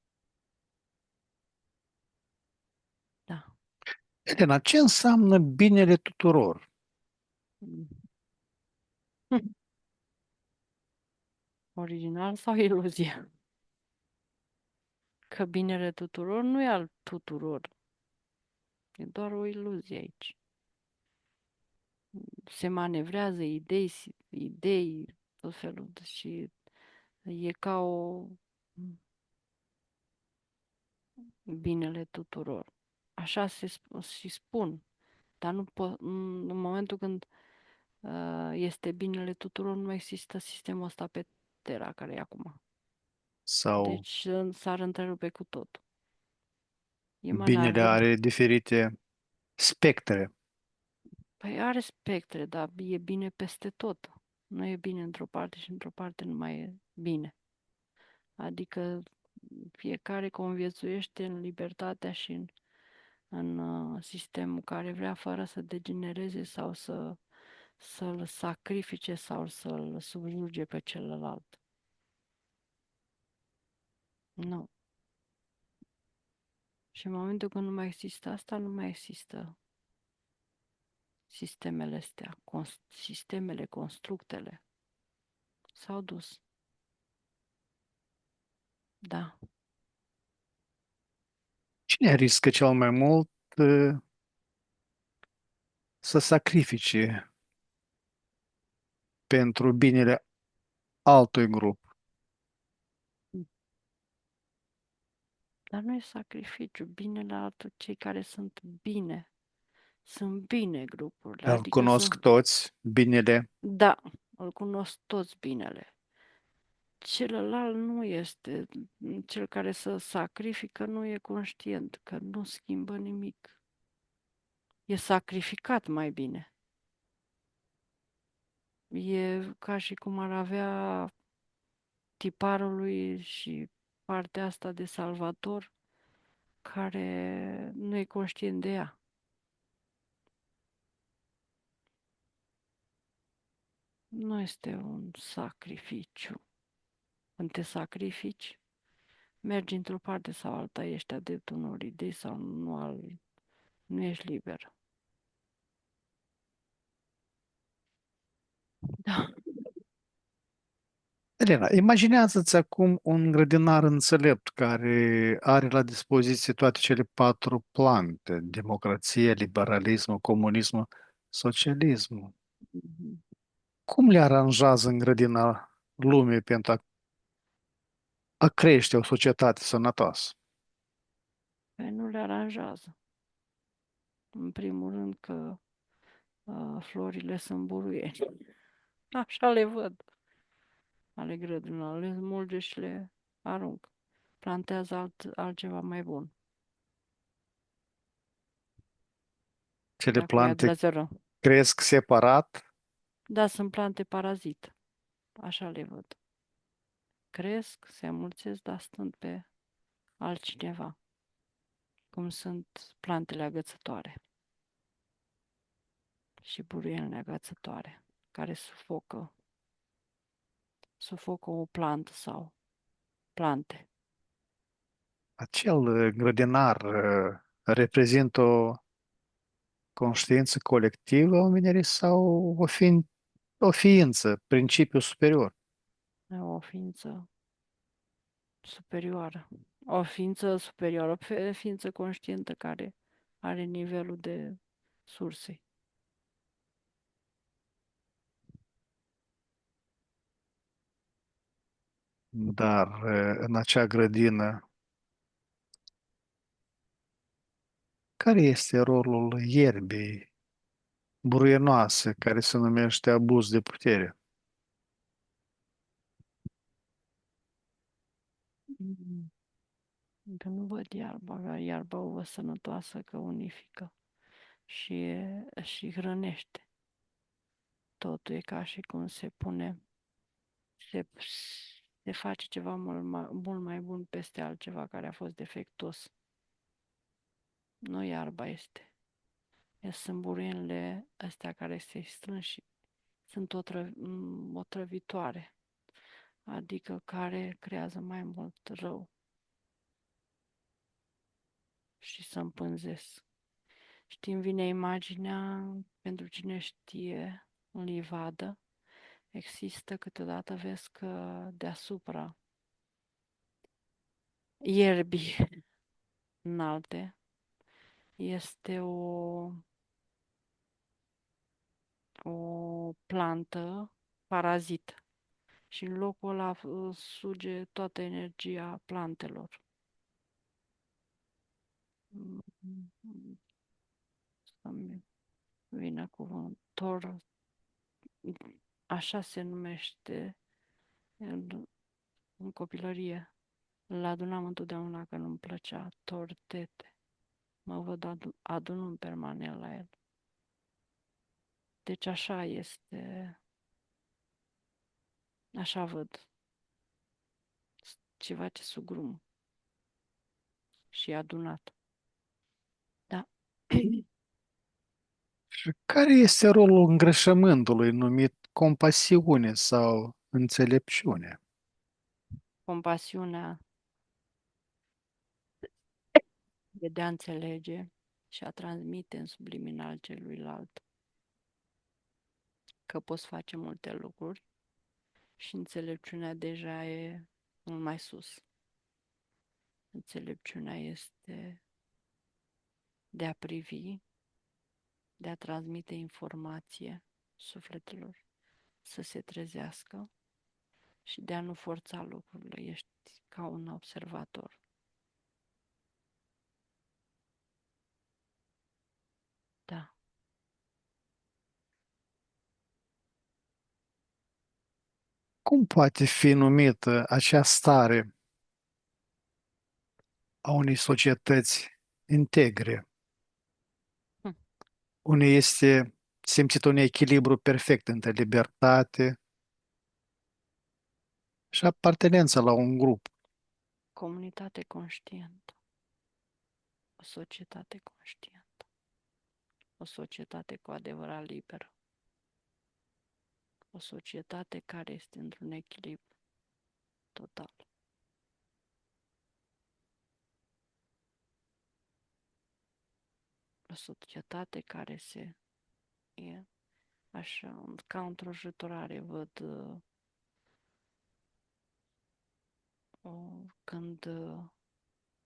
Da. Elena, ce înseamnă binele tuturor? Mm. Original sau iluzie? Că binele tuturor nu e al tuturor. E doar o iluzie aici. Se manevrează idei, tot felul de și e ca o binele tuturor. Așa și spun, dar nu în momentul când este binele tuturor, nu mai există sistemul ăsta pe Terra care e acum. Sau Deci s-ar întrerupe cu tot. E binele manabil. are diferite spectre Păi are spectre, dar e bine peste tot. Nu e bine într-o parte și într-o parte nu mai e bine. Adică fiecare conviețuiește în libertatea și în sistemul care vrea fără să degenereze sau să-l sacrifice sau să-l subjuge pe celălalt. Nu. Și în momentul când nu mai există asta, nu mai există sistemele astea, sistemele, constructele. S-au dus. Da. Cine riscă cel mai mult să sacrifice pentru binele altui grup. Dar nu e sacrificiu, binele altor cei care sunt bine. Sunt bine grupurile, Îl adică cunosc sunt, toți, binele. da, îl cunosc toți binele. Celălalt nu este, cel care să sacrifică nu e conștient că nu schimbă nimic. E sacrificat mai bine. E ca și cum ar avea tiparului și partea asta de salvator care nu e conștient de ea. Nu este un sacrificiu. Când te sacrifici, mergi într-o parte sau alta, ești adeptul unor idei sau nu ești liber. Da. Elena, imaginează-ți acum un grădinar înțelept care are la dispoziție toate cele patru plante, democrație, liberalismul, comunismul, socialismul. Mhm. Cum le aranjează în grădina lumii pentru a crește o societate sănătoasă? Păi nu le aranjează. În primul rând că florile sunt buruieni. Așa le văd. Ale grădinilor. Le smulge și le arunc. Plantează altceva mai bun. Cele Dacă ia de plante la zero. cresc separat. Da, sunt plante parazit. Așa le văd. Cresc, se amulțesc, dar stând pe altcineva. Cum sunt plantele agățătoare și buruienile agățătoare, care sufocă o plantă sau plante. Acel grădinar reprezintă o conștiință colectivă a omenirii sau o ființă, principiu superior? E o ființă superioară. O ființă superioară, o ființă conștientă care are nivelul de surse. Dar în acea grădină, care este rolul ierbii buruienoase care se numește abuz de putere? Mm. Încă nu văd iarba, iarba o văd sănătoasă că unifică și hrănește. Totul e ca și cum se, se face ceva mult mai bun peste altceva care a fost defectuos. Nu iarba este. Sunt buruienile astea care se strâng și sunt otrăvitoare, adică care creează mai mult rău și să împânzesc. Știi, îmi vine imaginea, pentru cine știe, în livadă, există câteodată, vezi că deasupra ierbii înalte este o plantă parazită și în locul ăla suge toată energia plantelor. Să-mi vină cuvântor, așa se numește în copilărie. Îl adunam întotdeauna că nu-mi plăcea, tortete. Mă văd adunând permanent la el. Deci așa este, așa văd, ceva ce sugrumă și e adunat. Da. Și care este rolul îngrășământului numit compasiune sau înțelepciune? Compasiunea e de a înțelege și a transmite în subliminal celuilalt că poți face multe lucruri și înțelepciunea deja e mult mai sus. Înțelepciunea este de a privi, de a transmite informație sufletelor să se trezească și de a nu forța lucrurile. Ești ca un observator. Da. Cum poate fi numită acea stare a unei societăți integre, Hm. unde este simțit un echilibru perfect între libertate și apartenența la un grup? Comunitate conștientă. O societate conștientă. O societate cu adevărat liberă. O societate care este într-un echilibru total. O societate care e așa, ca într-o juturare, văd când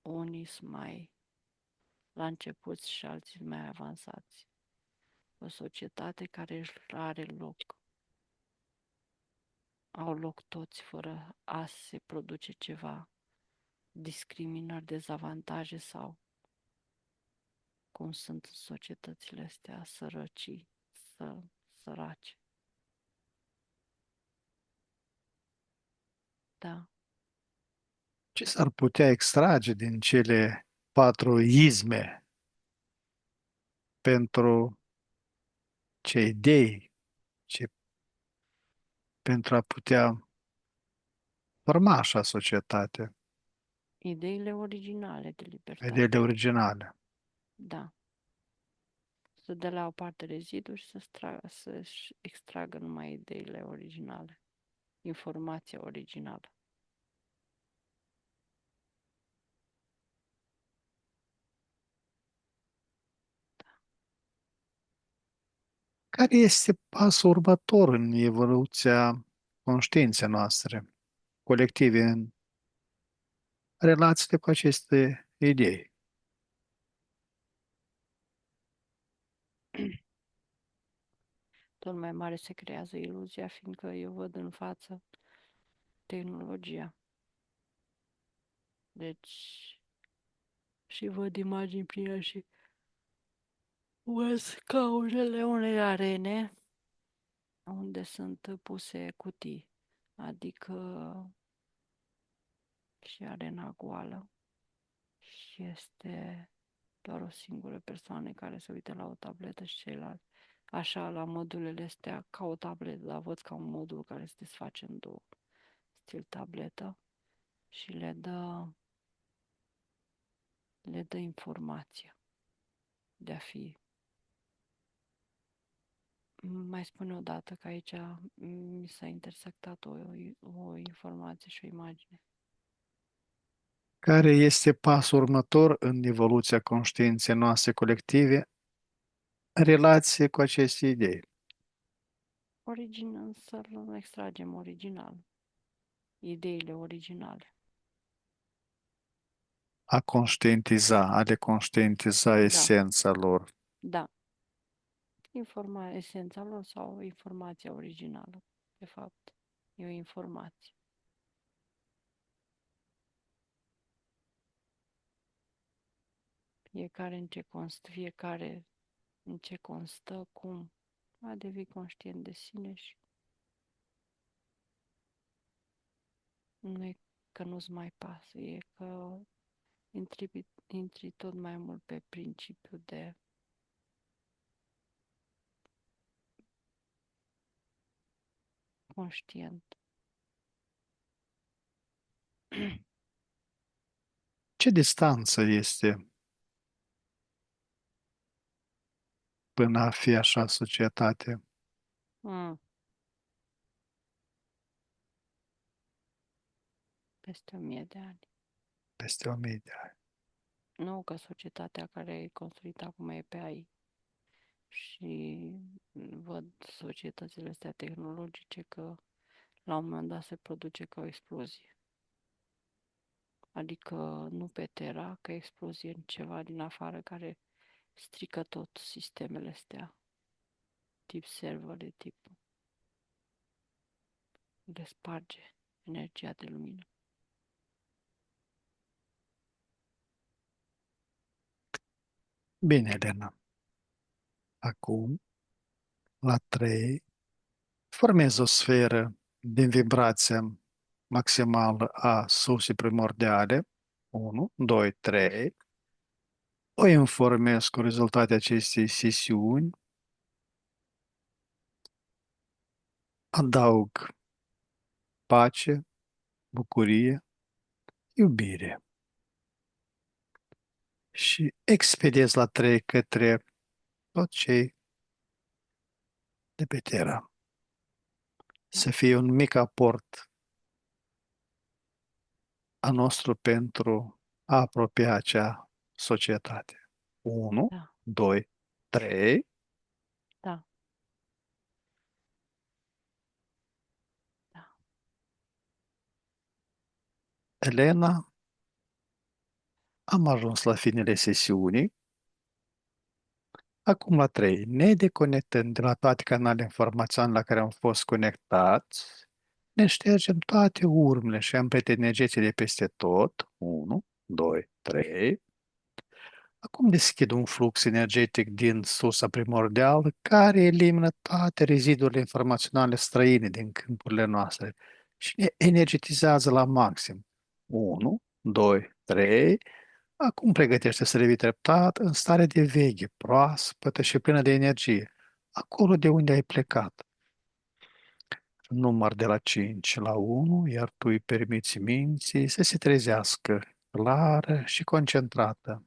unii sunt mai la început și alții mai avansați. O societate care își are loc, au loc toți fără a se produce ceva, discriminări, dezavantaje sau cum sunt societățile astea, sărăcii, săraci. Da, Ce s-ar putea extrage din cele patru izme pentru ce idei, ce, pentru a putea forma așa societate, ideile originale de libertate. ideile originale? Da, să dea la o parte rezidul și să-și extragă numai ideile originale, informația originală. Care este pasul următor în evoluția conștiinței noastre colective în relațiile cu aceste idei? Tot mai mare se creează iluzia, fiindcă eu văd în față tehnologia. Deci, și văd imagini prin ea și văd scaunele unei arene unde sunt puse cutii, adică și arena goală și este doar o singură persoană care se uită la o tabletă și ceilalți așa la modulele astea ca o tabletă, dar văd ca un modul care se desface în două, stil tabletă și le dă informația de a fi. Mai spune o dată că aici mi s-a intersectat o informație și o imagine. Care este pasul următor în evoluția conștiinței noastre colective în relație cu aceste idei? Să-l extragem original, ideile originale. A le conștientiza Da, esența lor. da. Esența lor sau informația originală, de fapt. E o informație. Fiecare în ce constă, cum a devii conștient de sine și nu e că nu-ți mai pasă, e că intri tot mai mult pe principiu de conștient. Ce distanță este până a fi așa societate Mm, peste 1000 de ani. peste 1000 de ani? Nu că societatea care e construită acum e pe AI. Și văd societățile astea tehnologice că la un moment dat se produce ca o explozie. Adică nu pe Terra, că explozie în ceva din afară care strică tot sistemele astea, tip server, de tip le sparge. energia de lumină. Bine, Elena. Acum, la 3, formezi o sferă din vibrația maximală a sursei primordiale. 1, 2, 3. O informez cu rezultatele acestei sesiuni. Adaug pace, bucurie, iubire. Și expediez la 3 către toți cei de pe Terra. Să fie un mic aport a nostru pentru a apropia acea societate. 1, Da, 2, 3. da, da. Elena, am ajuns la finele sesiunii. Acum la 3, ne deconectăm de la toate canalele informaționale la care am fost conectați, ne ștergem toate urmele și amprente energetice de peste tot. 1, 2, 3. Acum deschid un flux energetic din sursa primordială care elimină toate rezidurile informaționale străine din câmpurile noastre și ne energetizează la maxim. 1, 2, 3. Acum pregătește să revii treptat în stare de veche, proaspătă și plină de energie, acolo de unde ai plecat. Număr de la 5 la 1, iar tu îi permiți minții să se trezească clară și concentrată.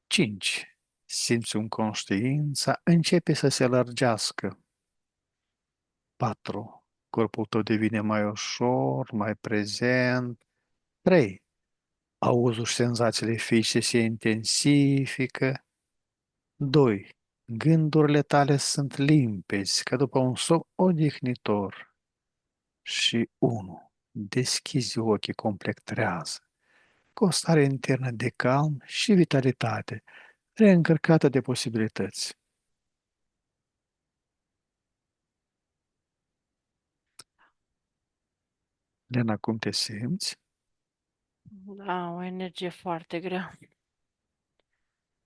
5. Simți un conștiința începe să se lărgească. 4. Corpul tău devine mai ușor, mai prezent. 3. Auzul și senzațiile fizice se intensifică. 2. Gândurile tale sunt limpezi, ca după un somn odihnitor. Și 1. Deschizi ochii complet trează, cu o stare internă de calm și vitalitate, reîncărcată de posibilități. Lena, cum te simți? Da, o energie foarte grea.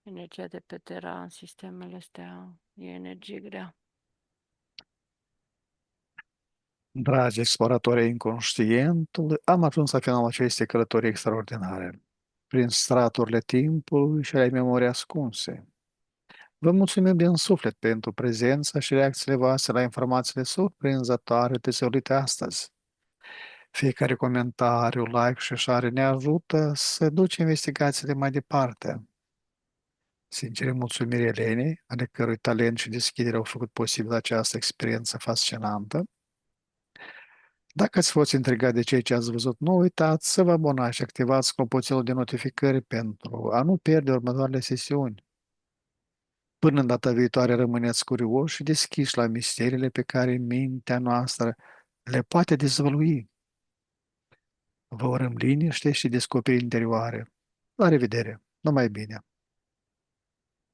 Energia de pe Terra în sistemele astea e energie grea. Dragi exploratori ai inconștientului, am ajuns la finalul acestei călătorii extraordinare, prin straturile timpului și ale memoriei ascunse. Vă mulțumim din suflet pentru prezența și reacțiile voastre la informațiile surprinzătoare dezvăluite astăzi. Fiecare comentariu, like și share ne ajută să ducem investigațiile mai departe. Sincere mulțumiri Elenei, ale cărui talent și deschidere au făcut posibil această experiență fascinantă. Dacă ați fost intrigat de ceea ce ați văzut, nu uitați să vă abonați și activați clopoțelul de notificări pentru a nu pierde următoarele sesiuni. Până în data viitoare rămâneți curioși și deschiși la misteriile pe care mintea noastră le poate dezvălui. Vă urăm liniște și descoperiri interioare. La revedere! Numai bine!